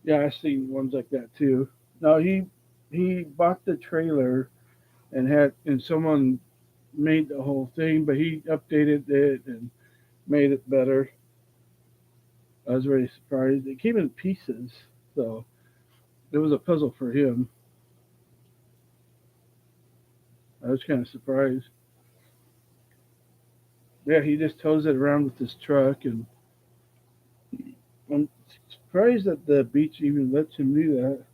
yeah, I've seen ones like that too. No, he bought the trailer and someone made the whole thing, but he updated it and made it better. I was very surprised. It came in pieces, so it was a puzzle for him. I was kind of surprised. Yeah, he just tows it around with his truck, and I'm surprised that the beach even lets him do that.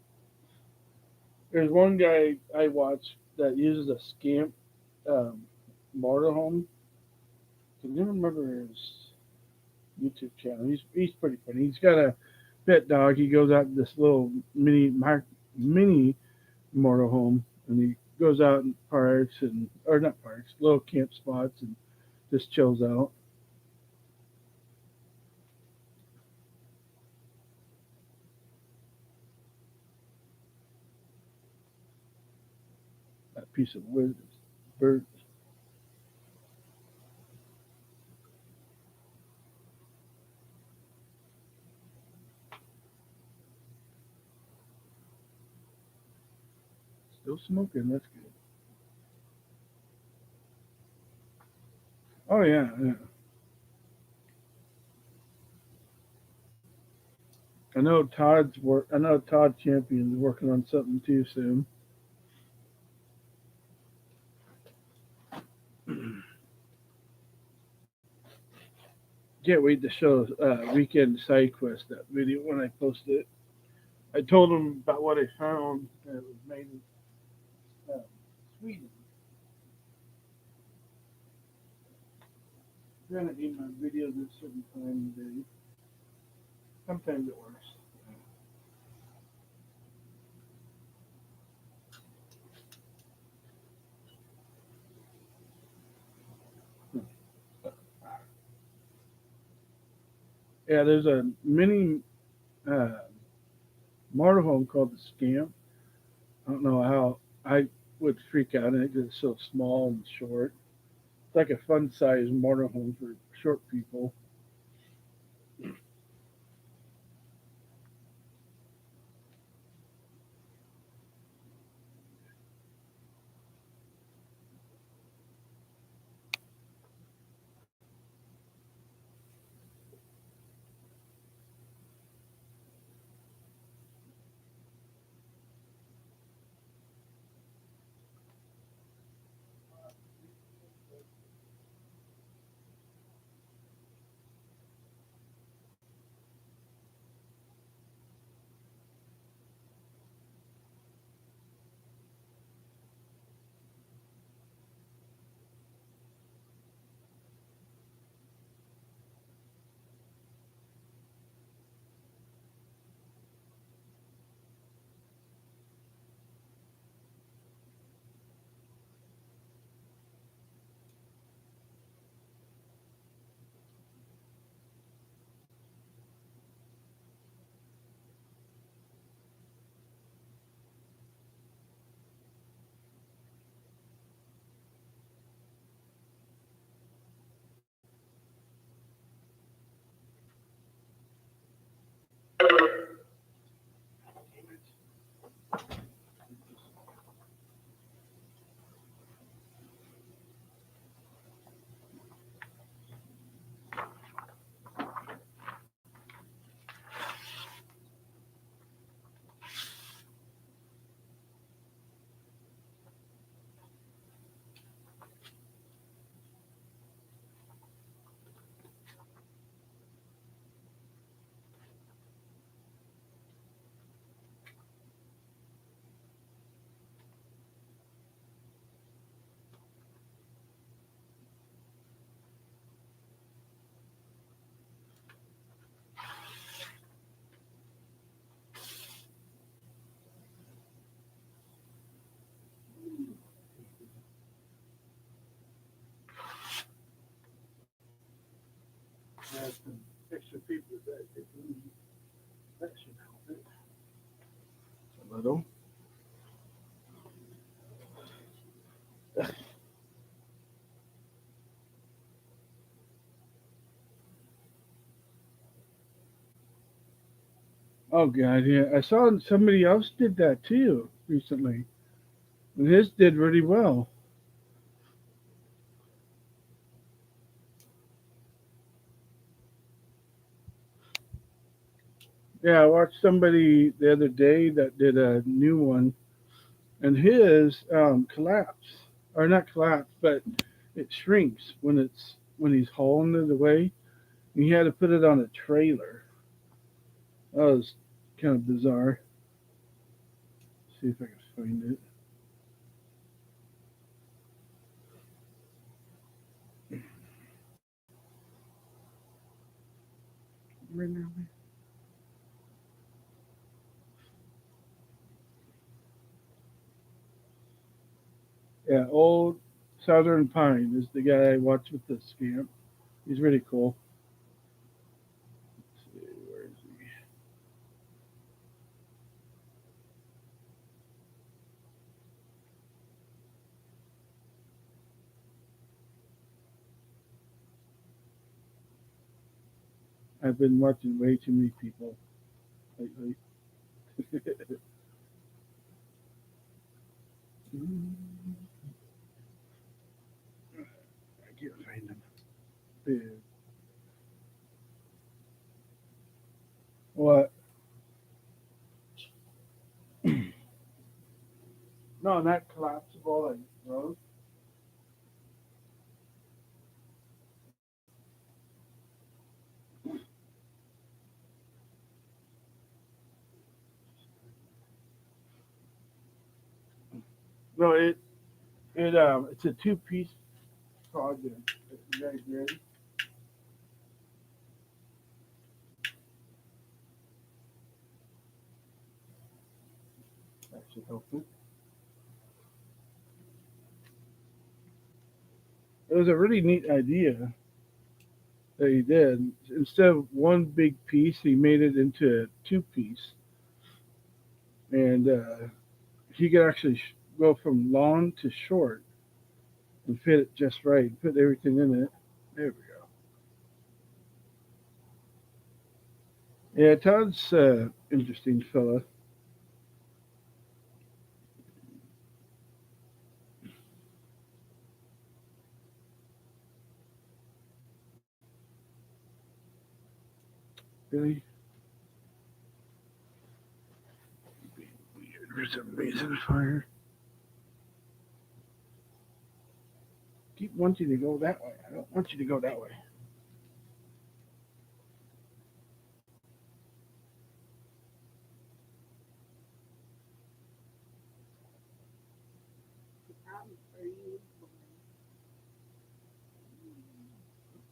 There's one guy I watch that uses a scamp um, motorhome. I can never remember his YouTube channel. He's pretty funny. He's got a pet dog. He goes out in this little mini motorhome, and he goes out in parks and or not parks, little camp spots, and just chills out. That piece of wood, bird, still smoking. That's good. Oh yeah, yeah. I know Todd's work. I know Todd Champion's working on something too soon. Can't wait to show Weekend Side Quest that video when I post it. I told him about what I found that was made in Sweden. I'm trying to eat my videos at a certain time of the day. Sometimes it works. Yeah, there's a mini uh, motorhome called the Scamp. I don't know how I would freak out in it because it's so small and short. It's like a fun size motorhome for short people. There's some extra people that if we need, that should help it a little. Oh god, yeah. I saw somebody else did that too recently. And his did really well. Yeah, I watched somebody the other day that did a new one, and his collapsed, or not collapsed, but it shrinks when he's hauling it away. And he had to put it on a trailer. That was kind of bizarre. See if I can find it. Yeah, old Southern Pine is the guy I watched with the scamp. He's really cool. Let's see, where is he? I've been watching way too many people lately. I can't find him. Dude. What? No, not collapsible like those. No, it's a two-piece project that you guys did. That should help it. It was a really neat idea that he did. Instead of one big piece, he made it into a two-piece, and he could actually go from long to short and fit it just right. Put everything in it. There we go. Yeah, Todd's interesting fella. Really weird. There's a reason fire. Keep wanting to go that way. I don't want you to go that way.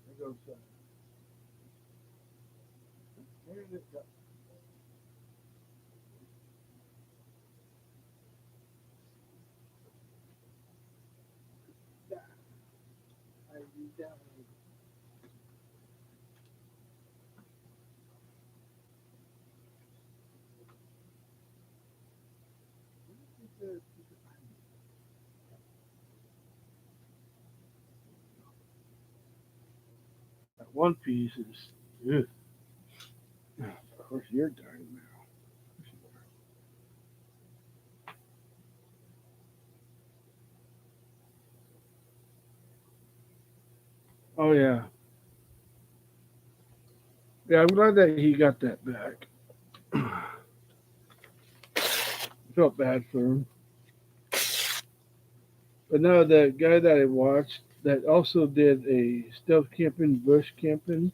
There goes. Where did it go? I down. That one piece is. Ugh. Of course, you're done now. Oh yeah, yeah. I'm glad that he got that back. I felt bad for him. But no, the guy that I watched that also did a stealth camping, bush camping,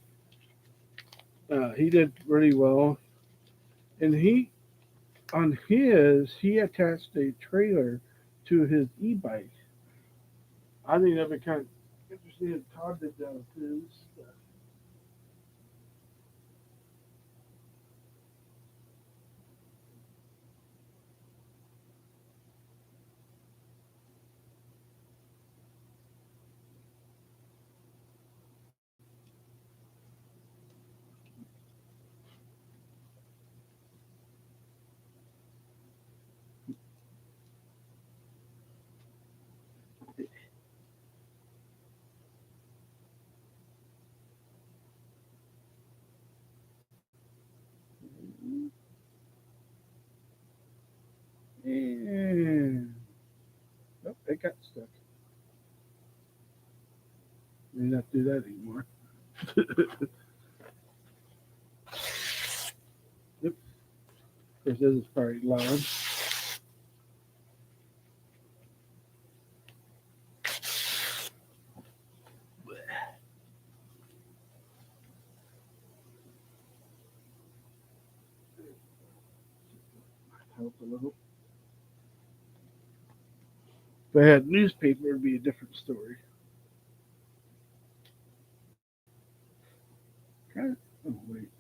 he did really well. And he attached a trailer to his e-bike. I think that'd be kind of interesting if Todd did that too. And oh, it got stuck. May not do that anymore. Yep. Of course, this is probably loud. Help a little. If I had newspaper, it'd be a different story. Kind of, oh wait,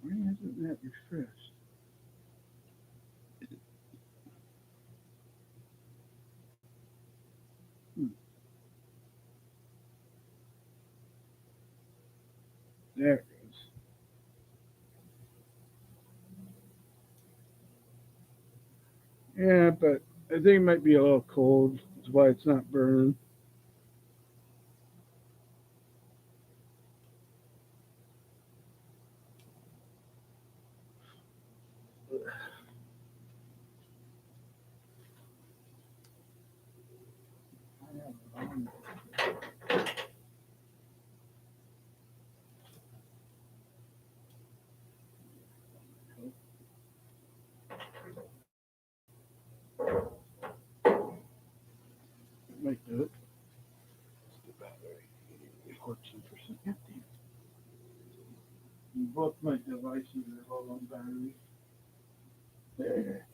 why isn't that refreshed? Hmm, there it goes. Yeah, but I think it might be a little cold. That's why it's not burning. Might do it. 14% empty. Both my devices are low on battery. There.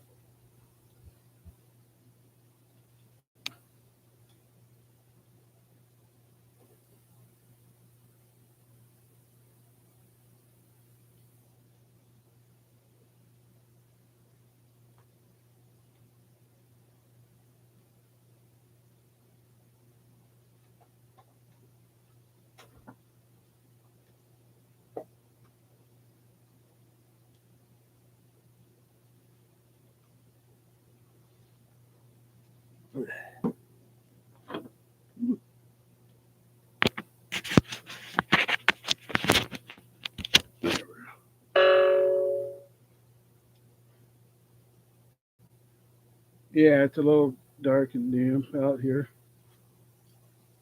Yeah, it's a little dark and damp out here.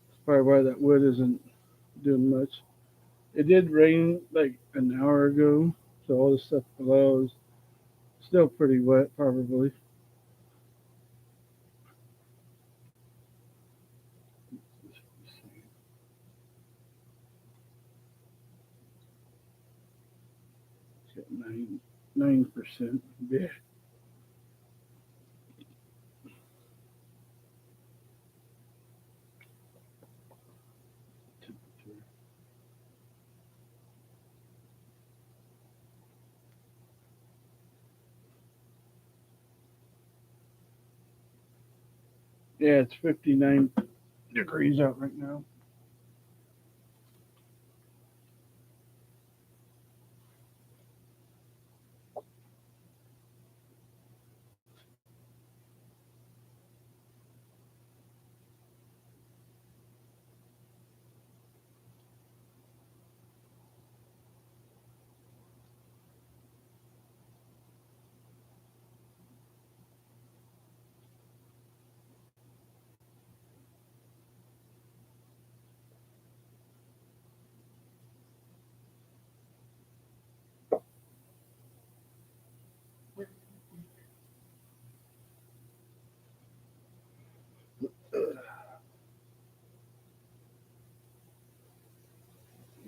That's probably why that wood isn't doing much. It did rain like an hour ago, so all the stuff below is still pretty wet, probably. It's got 9%. Yeah, temperature. Yeah, it's 59 degrees out right now.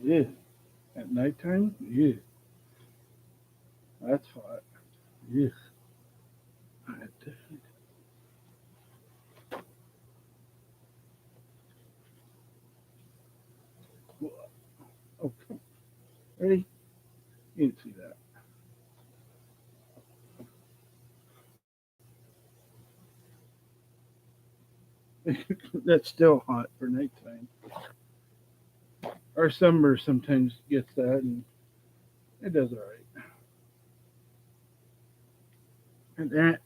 Yeah, at nighttime. Yeah, that's hot. Yeah, oh, ready? You can see that. That's still hot for nighttime. Our summer sometimes gets that, and it does all right. And that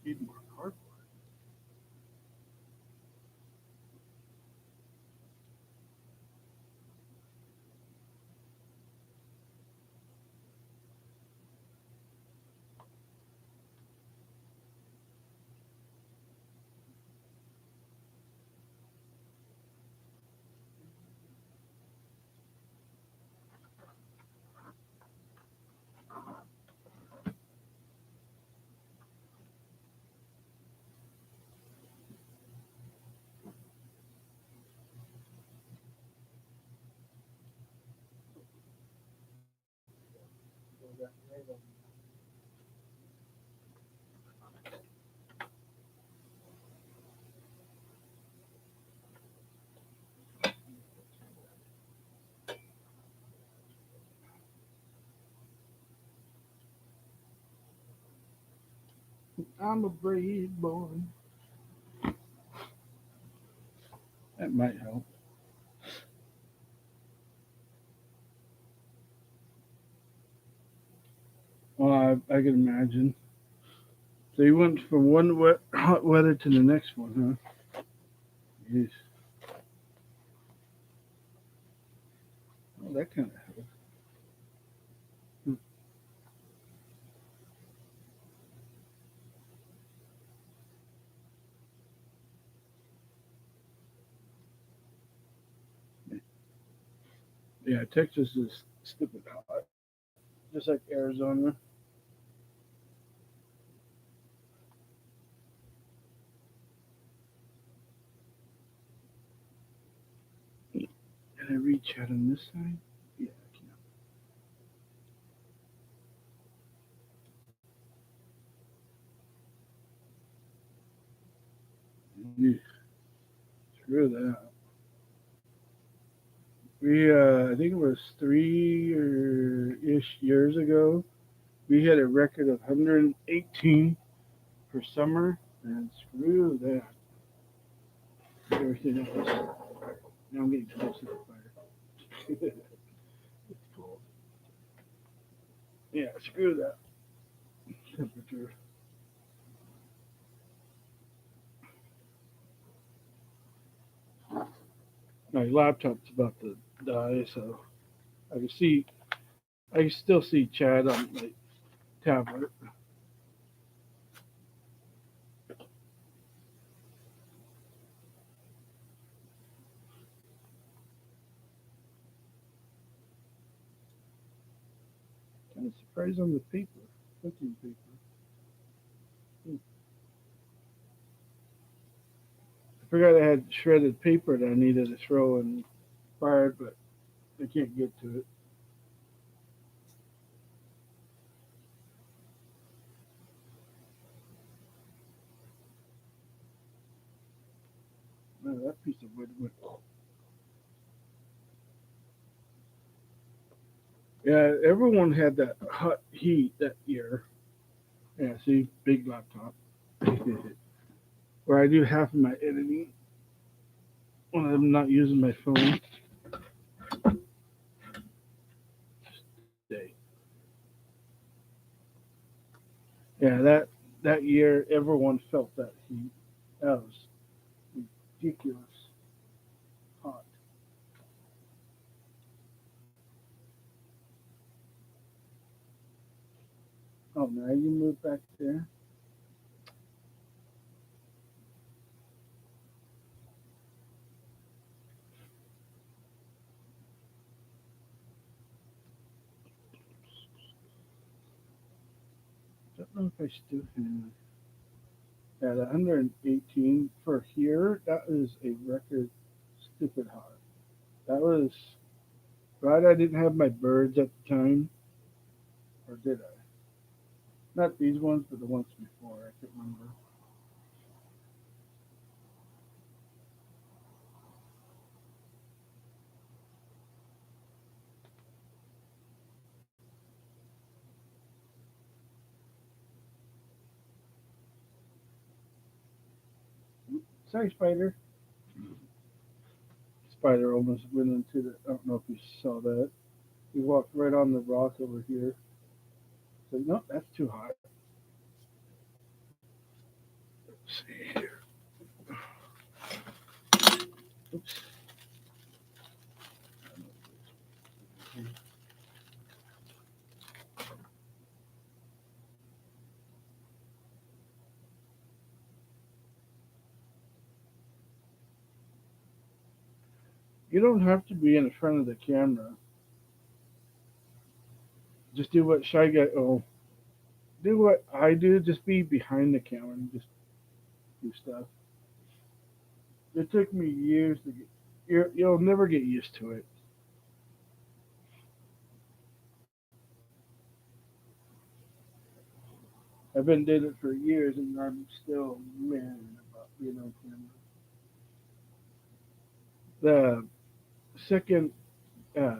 need more cardboard. I'm a brave boy. That might help. Well, I can imagine. So you went from one hot weather to the next one, huh? Yes. Well, that kind of helps. Hmm. Yeah, Texas is stupid hot, just like Arizona. Can I read chat on this side? Yeah, I can. Screw that. I think it was 3 or ish years ago. We had a record of 118 for summer, and screw that. Everything else. Now I'm getting close to the fire. It's cold. Yeah, screw that temperature. My laptop's about to die, so I can see, I can still see chat on my tablet. Kind of surprised on the paper, cooking paper. Hmm. I forgot I had shredded paper that I needed to throw in fire, but I can't get to it. Oh, that piece of wood went. Yeah, everyone had that hot heat that year. Yeah, see, big laptop. Where I do half of my editing when I'm not using my phone. Day. Yeah, that year everyone felt that heat. That was ridiculous hot. Oh, now you move back there. Don't know if I still have. At 118 for here, that is a record. Stupid hot. That was right. I didn't have my birds at the time, or did I? Not these ones, but the ones before. I can't remember. Sorry, spider. Spider almost went into the. I don't know if you saw that. He walked right on the rock over here. So no, that's too hot. Let's see here. Oops. You don't have to be in front of the camera. Just do what shy guy. Oh, do what I do. Just be behind the camera and just do stuff. It took me years to get. You'll never get used to it. I've been doing it for years, and I'm still mad about being on camera. The second uh,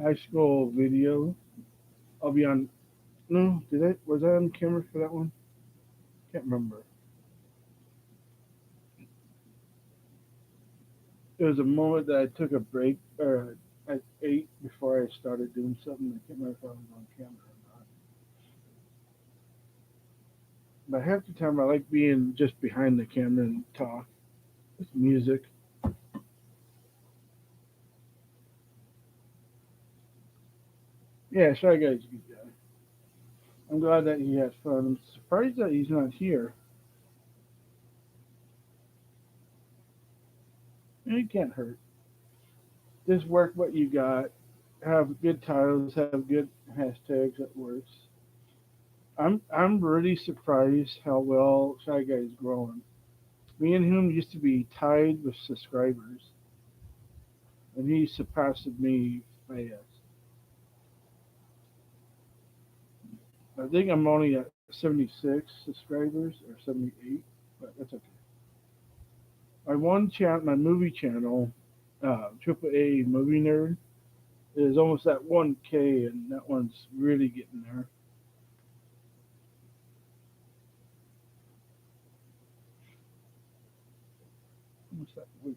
high school video, I'll be on. No, did I? Was I on camera for that one? Can't remember. There was a moment that I took a break, or I ate before I started doing something. I can't remember if I was on camera or not. But half the time, I like being just behind the camera and talk with music. Yeah, Shy Guy's a good guy. I'm glad that he has fun. I'm surprised that he's not here. It can't hurt. Just work what you got. Have good titles. Have good hashtags. That works. I'm really surprised how well Shy Guy's growing. Me and him used to be tied with subscribers. and he surpassed me fast. I think I'm only at 76 subscribers or 78, but that's okay. My movie channel, Triple A Movie Nerd, is almost at 1K, and that one's really getting there. What's that? Wait,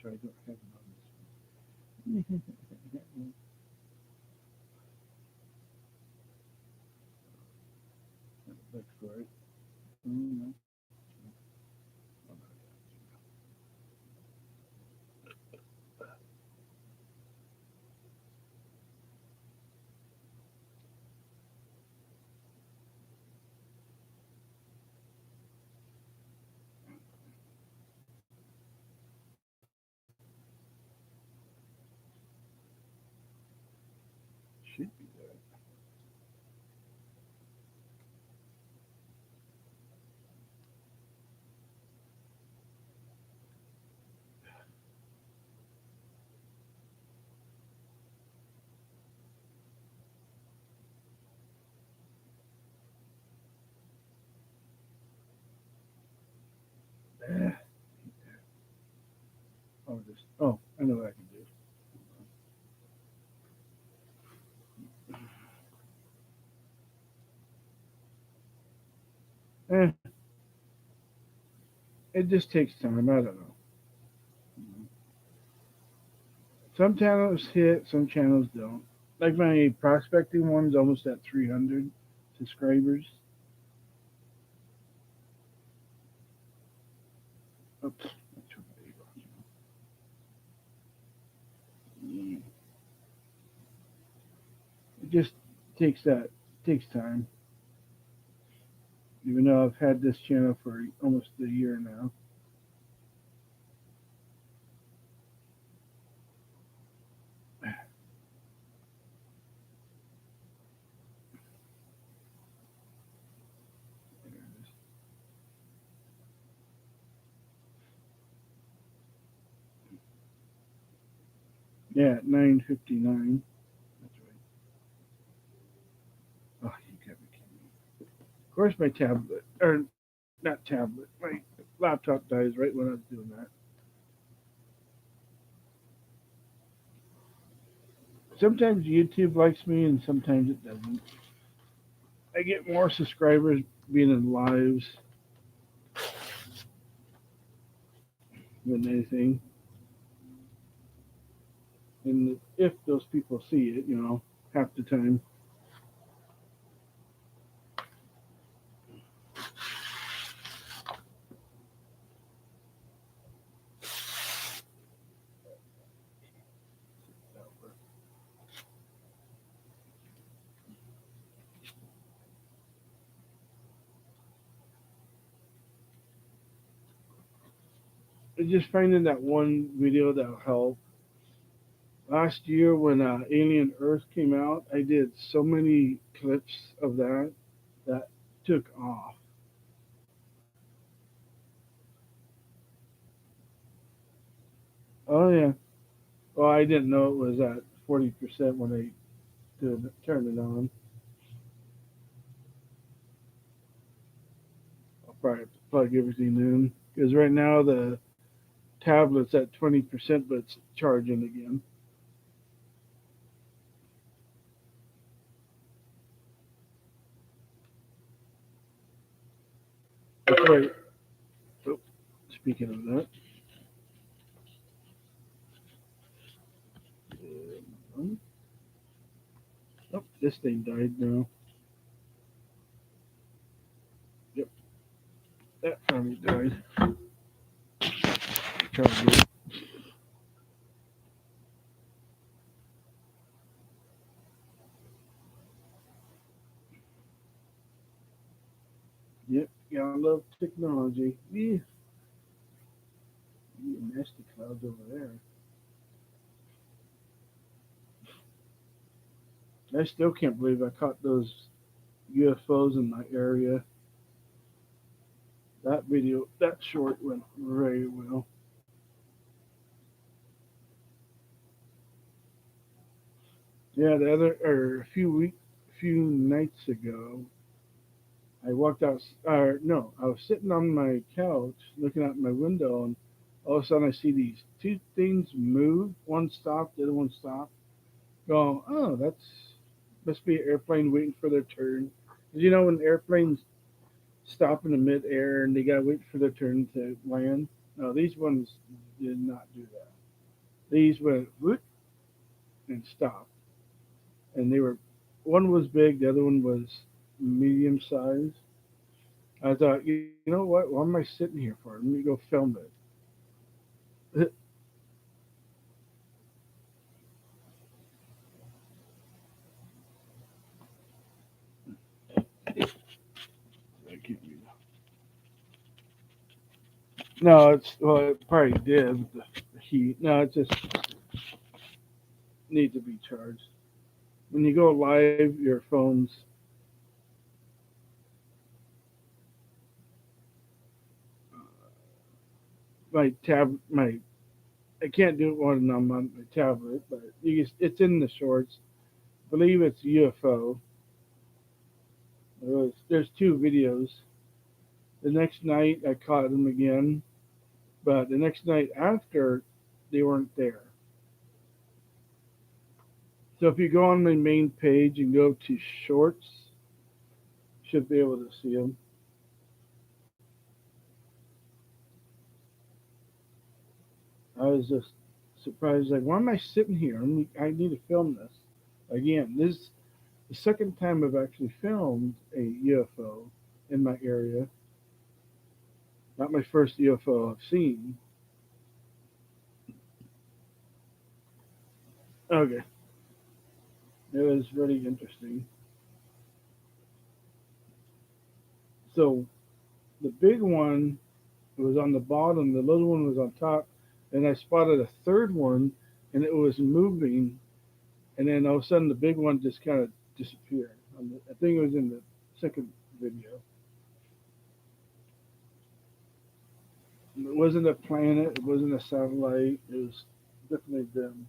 try to have it on this one. Look for it. Mm, should be there. Oh, just I know what I can do. It just takes time. I don't know. Some channels hit, some channels don't. Like my prospecting one's almost at 300 subscribers. Oops, that's right. It just takes time. Even though I've had this channel for almost a year now. Yeah, at 9:59. That's right. Oh, you got me kidding me. Of course, my tablet or not tablet, my laptop dies right when I was doing that. Sometimes YouTube likes me, and sometimes it doesn't. I get more subscribers being in lives than anything. And if those people see it, half the time. It's just finding that one video that'll help. Last year when Alien Earth came out, I did so many clips of that took off. Oh yeah. Well, I didn't know it was at 40% when I turned it on. I'll probably have to plug everything in because right now the tablet's at 20%, but it's charging again. That's right. Oh, speaking of that, oh, this thing died now. Yep, that finally died. Charge it. Yep, gotta love technology. Yeah, nasty clouds over there. I still can't believe I caught those. UFOs in my area. That video, that short went very well. Yeah, the other or a few nights ago, I walked out. No, I was sitting on my couch looking out my window, and all of a sudden I see these two things move. One stopped, the other one stopped. Going, oh, that's must be an airplane waiting for their turn. 'Cause you know when airplanes stop in the midair and they gotta wait for their turn to land. No, these ones did not do that. These went whoop and stopped, and they were one was big, the other one was medium size. I thought, you know what? Why am I sitting here for? Let me go film it. I can't read that. No, it's well, it probably did. With the heat. No, it just needs to be charged. When you go live, your phone's my tab my I can't do it when I'm on my tablet, but it's in the shorts. I believe it's UFO. There's two videos. The next night I caught them again, but the next night after they weren't there. So if you go on my main page and go to shorts, you should be able to see them. I was just surprised, like, why am I sitting here? I need to film this again. This is the second time I've actually filmed a UFO in my area. Not my first UFO I've seen. Okay, it was really interesting. So the big one was on the bottom, the little one was on top, and I spotted a third one, and it was moving, and then all of a sudden the big one just kind of disappeared. I think it was in the second video. It wasn't a planet, it wasn't a satellite, it was definitely them.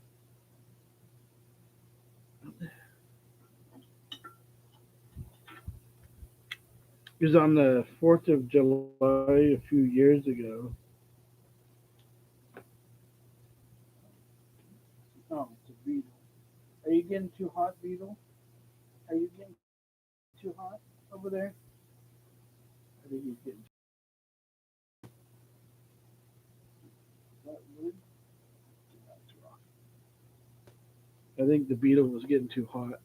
It was on the 4th of July a few years ago. Oh, it's a beetle. Are you getting too hot, beetle? Are you getting too hot over there? I think he's getting that wood. That's rock. I think the beetle was getting too hot.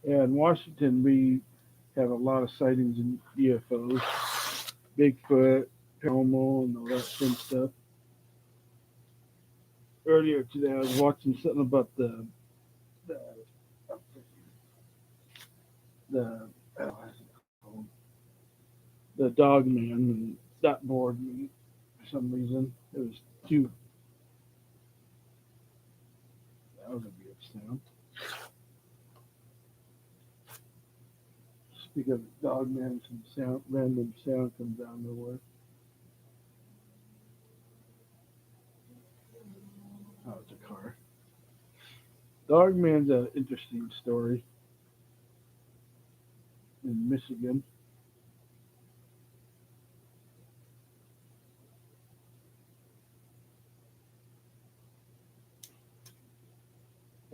Yeah, in Washington, we have a lot of sightings in UFOs, Bigfoot, paranormal, and all that kind of stuff. Earlier today, I was watching something about the, the what's it called? The dog man, and that bored me for some reason. It was too. That was a weird sound. Speaking of dog man, some sound, random sound comes out of nowhere. Oh, it's a car. Dog man's an interesting story in Michigan.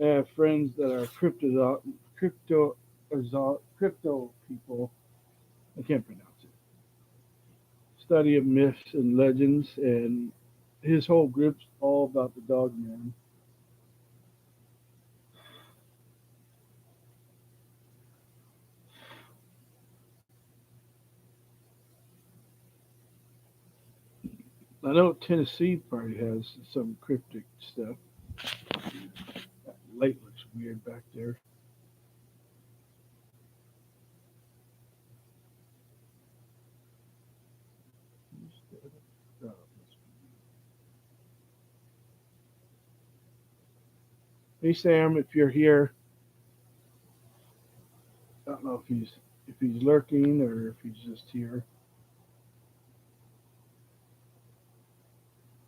I have friends that are crypto people. I can't pronounce it. Study of myths and legends, and his whole group's all about the dog man. I know Tennessee probably has some cryptic stuff. That light looks weird back there. Hey Sam, if you're here, I don't know if he's lurking or if he's just here.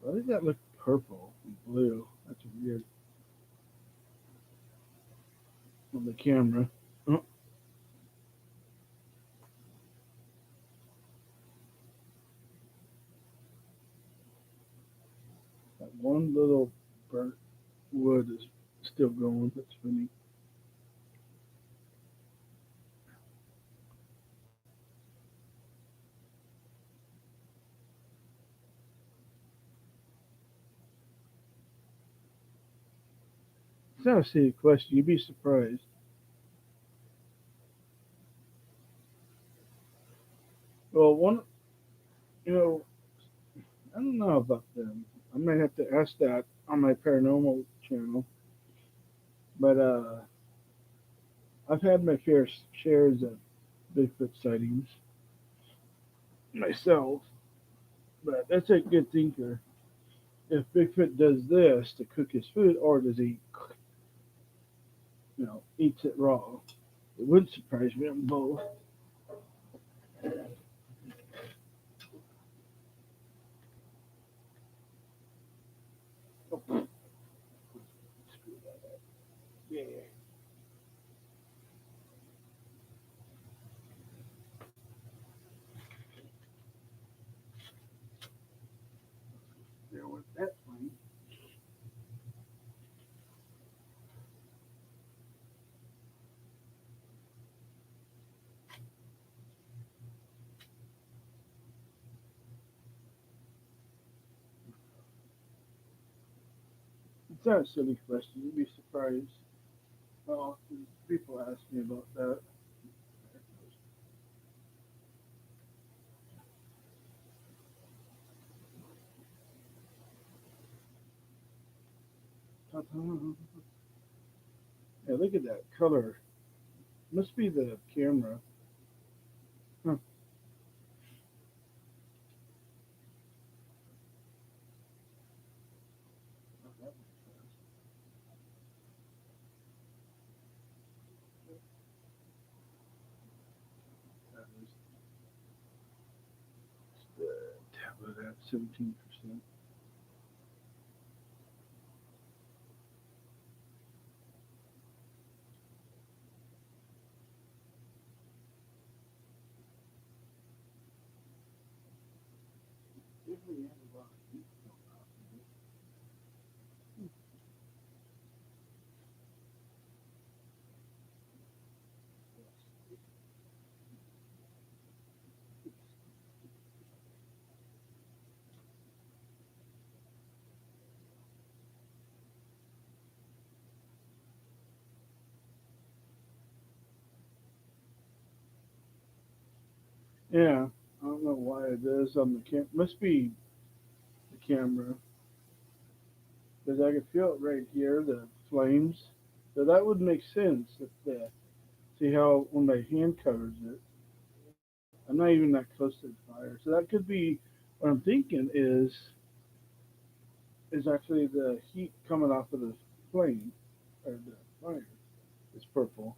Why does that look purple and blue? That's weird on the camera. Oh, that one little burnt wood is still going. That's funny. It's not a silly question. You'd be surprised. Well, one, you know, I don't know about them. I might have to ask that on my paranormal channel. But I've had my fair shares of Bigfoot sightings myself. But that's a good thinker. If Bigfoot does this to cook his food, or does he, eats it raw? It wouldn't surprise me on both. Oh, yeah, there was that plane. It's not a silly question. You'd be surprised how often people ask me about that. Yeah, look at that color. Must be the camera. Huh. That is the tablet at 17%. Definitely has a lot of heat going off of it. Yeah, I don't know why it is on the cam. Must be the camera because I can feel it right here, the flames. So that would make sense. If the see how when my hand covers it, I'm not even that close to the fire. So that could be what I'm thinking is actually the heat coming off of the flame or the fire. It's purple.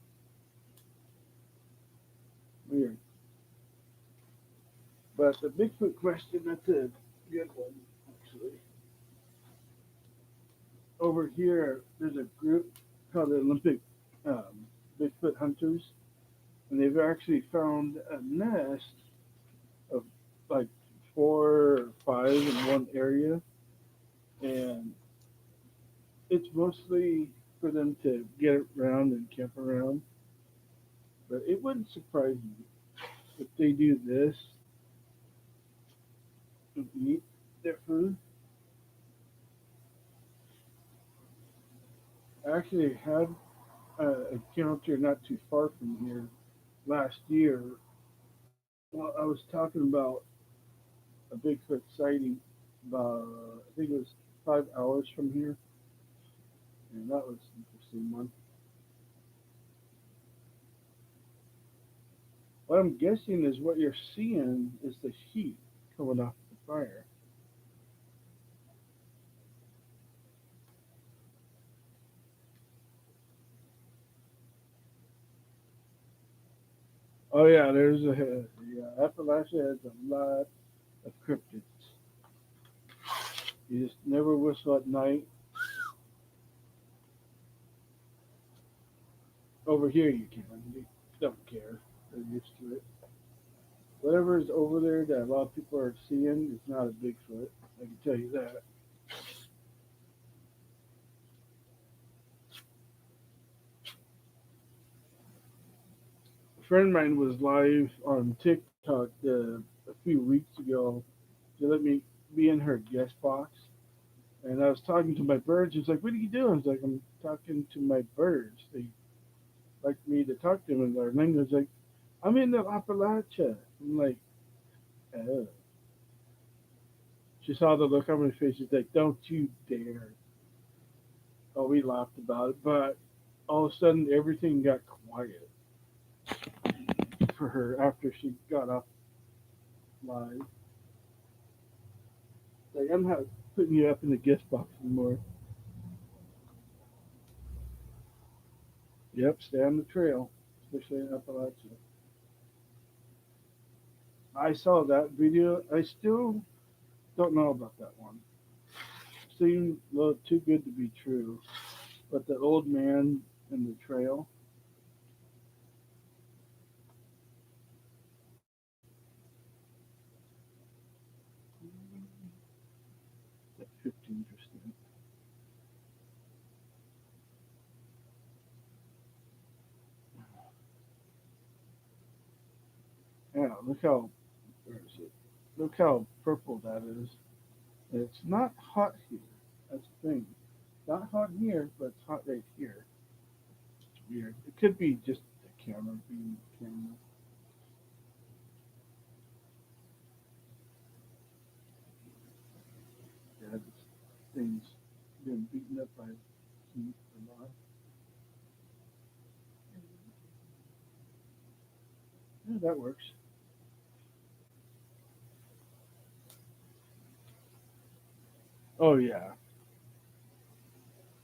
Weird. But the Bigfoot question, that's a good one, actually. Over here, there's a group called the Olympic Bigfoot Hunters, and they've actually found a nest of like four or five in one area, and it's mostly for them to get around and camp around. But it wouldn't surprise me if they do this and eat their food. I actually had an encounter not too far from here last year. Well, I was talking about a Bigfoot sighting about, I think it was 5 hours from here, and that was an interesting one. What I'm guessing is what you're seeing is the heat coming off the fire. Oh yeah, yeah. Appalachia has a lot of cryptids. You just never whistle at night. Over here you can. You don't care. They're used to it. Whatever is over there that a lot of people are seeing is not a Bigfoot. I can tell you that. A friend of mine was live on TikTok a few weeks ago. She let me be in her guest box, and I was talking to my birds. She's like, "What are you doing?" I was like, "I'm talking to my birds. They like me to talk to them in their language." Like, "I'm in the Appalachia." I'm like, "Oh." She saw the look on my face. She's like, "Don't you dare!" Oh, we laughed about it, but all of a sudden everything got quiet for her after she got off live. Like, I'm not putting you up in the guest box anymore. Yep, stay on the trail, especially in Appalachia. I saw that video. I still don't know about that one. Seemed a little too good to be true. But the old man in the trail, that 15%. Yeah, look how, where is it? Look how purple that is. It's not hot here. That's the thing. Not hot here, but it's hot right here. It's weird. It could be just the camera being the camera. Yeah, this thing's been beaten up by heat a lot. Yeah, that works. Oh yeah.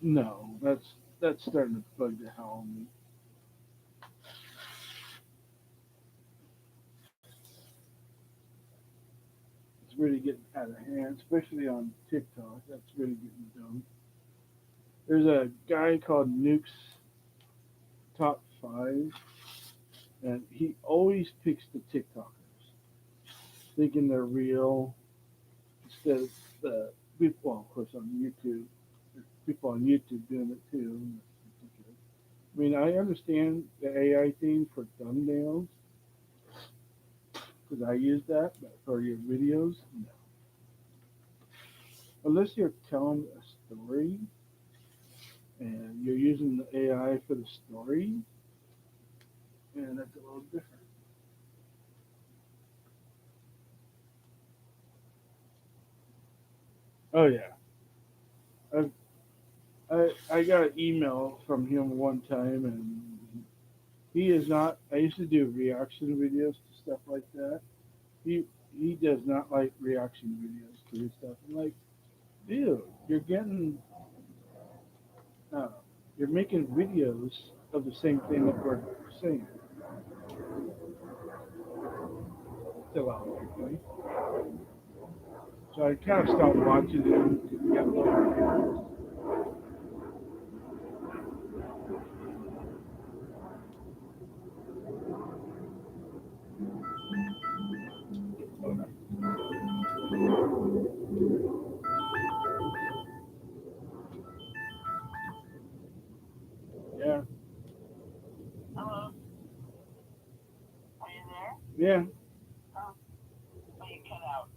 No, that's starting to bug the hell out of me. It's really getting out of hand, especially on TikTok. That's really getting dumb. There's a guy called Nuke's Top Five, and he always picks the TikTokers, thinking they're real instead of the people. Well, of course, on YouTube, there's people on YouTube doing it too. And that's ridiculous. I mean, I understand the AI thing for thumbnails because I use that, but for your videos, no. Unless you're telling a story and you're using the AI for the story, and that's a little different. Oh yeah, I I got an email from him one time, and he is not. I used to do reaction videos to stuff like that. He he does not like reaction videos to his stuff. I'm like, dude, uh, you're making videos of the same thing that we're saying. Still out there, so I kind of stopped watching him. He got low. Yeah, Hello, are you there? yeah. Oh, well, you cut out.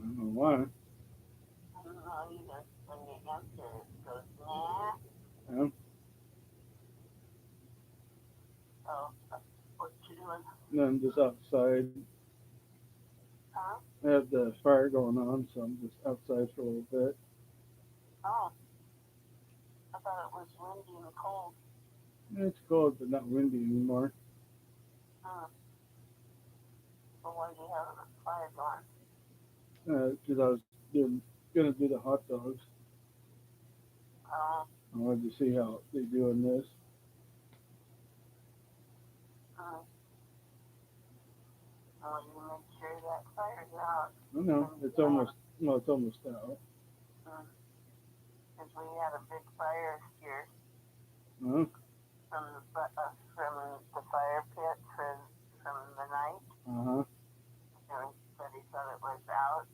I don't know why. I don't know either. When you answer, it goes, nah. Um, Oh, what you doing? I'm just outside. Huh? I have the fire going on, so I'm just outside for a little bit. Oh, I thought it was windy and cold. It's cold, but not windy anymore. Huh. Well, why do you have a fire going? Because I was gonna do the hot dogs. Oh, I wanted to see how they doing this. uh, Well, you make sure that fire's out. I know it's almost it's almost out. Because we had a big fire here Uh from the fire pit from the night. huh. Everybody thought it was out,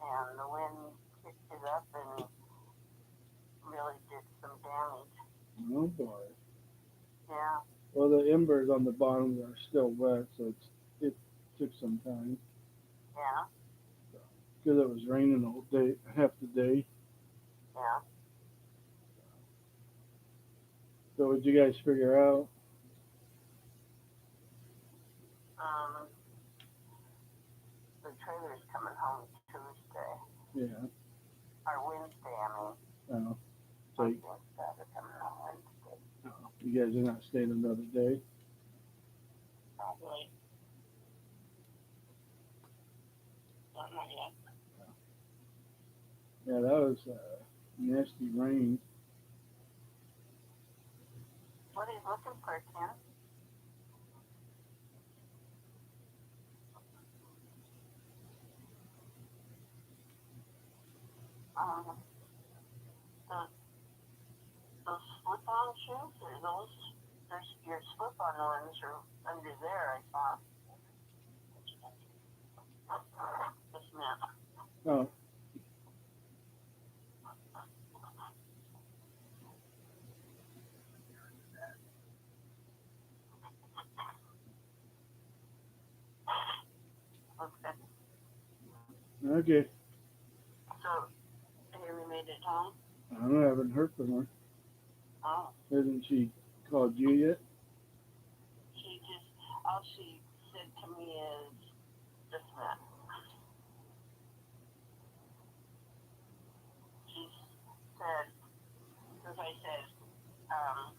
and the wind kicked it up and really did some damage. Oh boy. Yeah, Well, the embers on the bottom are still wet, so it took some time yeah, because it was raining all day, half the day. yeah. So what did you guys figure out? Um, the trailer's coming home Tuesday, Yeah. or Wednesday, I mean. Oh, so My daughter coming home Wednesday. you guys are not staying another day. Probably. Don't know yet. Yeah, that was nasty rain. What are you looking for, Tim? The, those slip-on shoes, or those? There's your slip-on ones are under there, I thought. Yes, ma'am. Oh, Okay. okay. So, Amy made it home? I haven't heard from her. Oh. Hasn't she called you yet? She just, all she said to me is, just that. She said, as I said, um,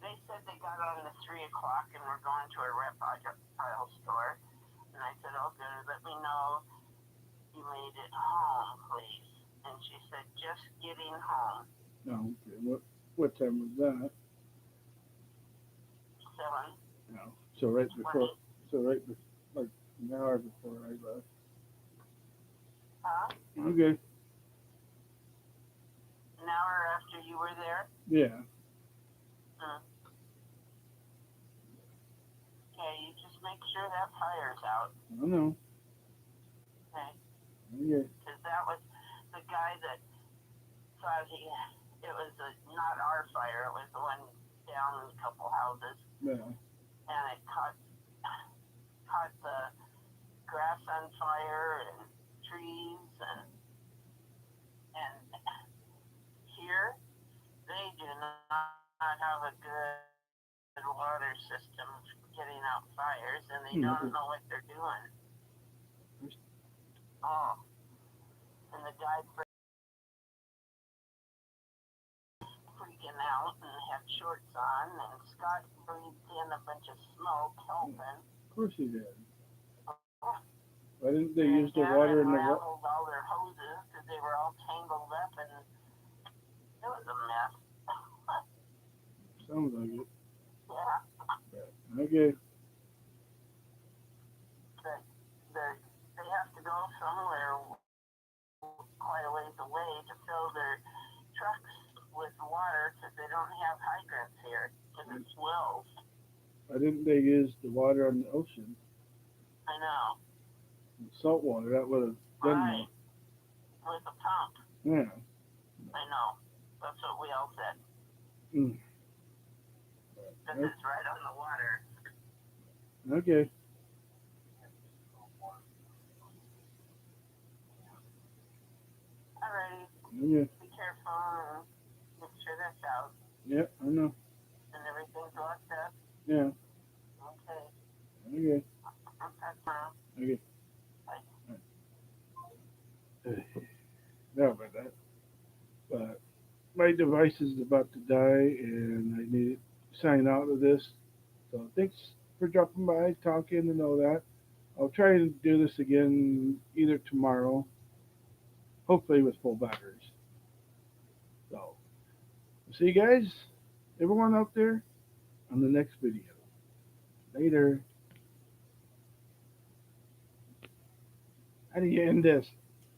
they said they got on at 3 o'clock and were going to a reptile store. And I said, oh, good, let me know you made it home, please. And she said, just getting home. No. Okay. What time was that? 7. No. So right before. 20. So right before, like an hour before I left. Huh? Okay. An hour after you were there? Yeah. Okay, you just make sure that fire's out. I know. Okay? Okay. Because that was the guy that thought it was not our fire, it was the one down a couple houses. Yeah. And it caught the grass on fire and trees and here they do not have a good water system getting out fires, and they don't know what they're doing. Oh, and the guy freaking out and had shorts on, and Scott breathed in a bunch of smoke helping. Of course he did. Oh. Why didn't they And use the water in the unraveled all their hoses because they were all tangled up, and it was a mess. Sounds like it. Yeah. Okay. But they have to go somewhere quite a ways away to fill their trucks with water because they don't have hydrants here because it's wells. Why didn't they use the water on the ocean? I know. Salt water, that would have done Right. With a pump. more. Yeah. I know. That's what we all said. Mm. Because it's right on the water. Okay. Alrighty. Yeah. Be careful and make sure that's out. Yeah, I know. And everything's locked up. Yeah. Okay. Okay. Okay. Okay. No, about that. But my device is about to die, and I need to sign out of this. So thanks for dropping by, talking, and all that. I'll try and do this again either tomorrow, hopefully with full batteries. So, see you guys, everyone out there, on the next video. Later. How do you end this?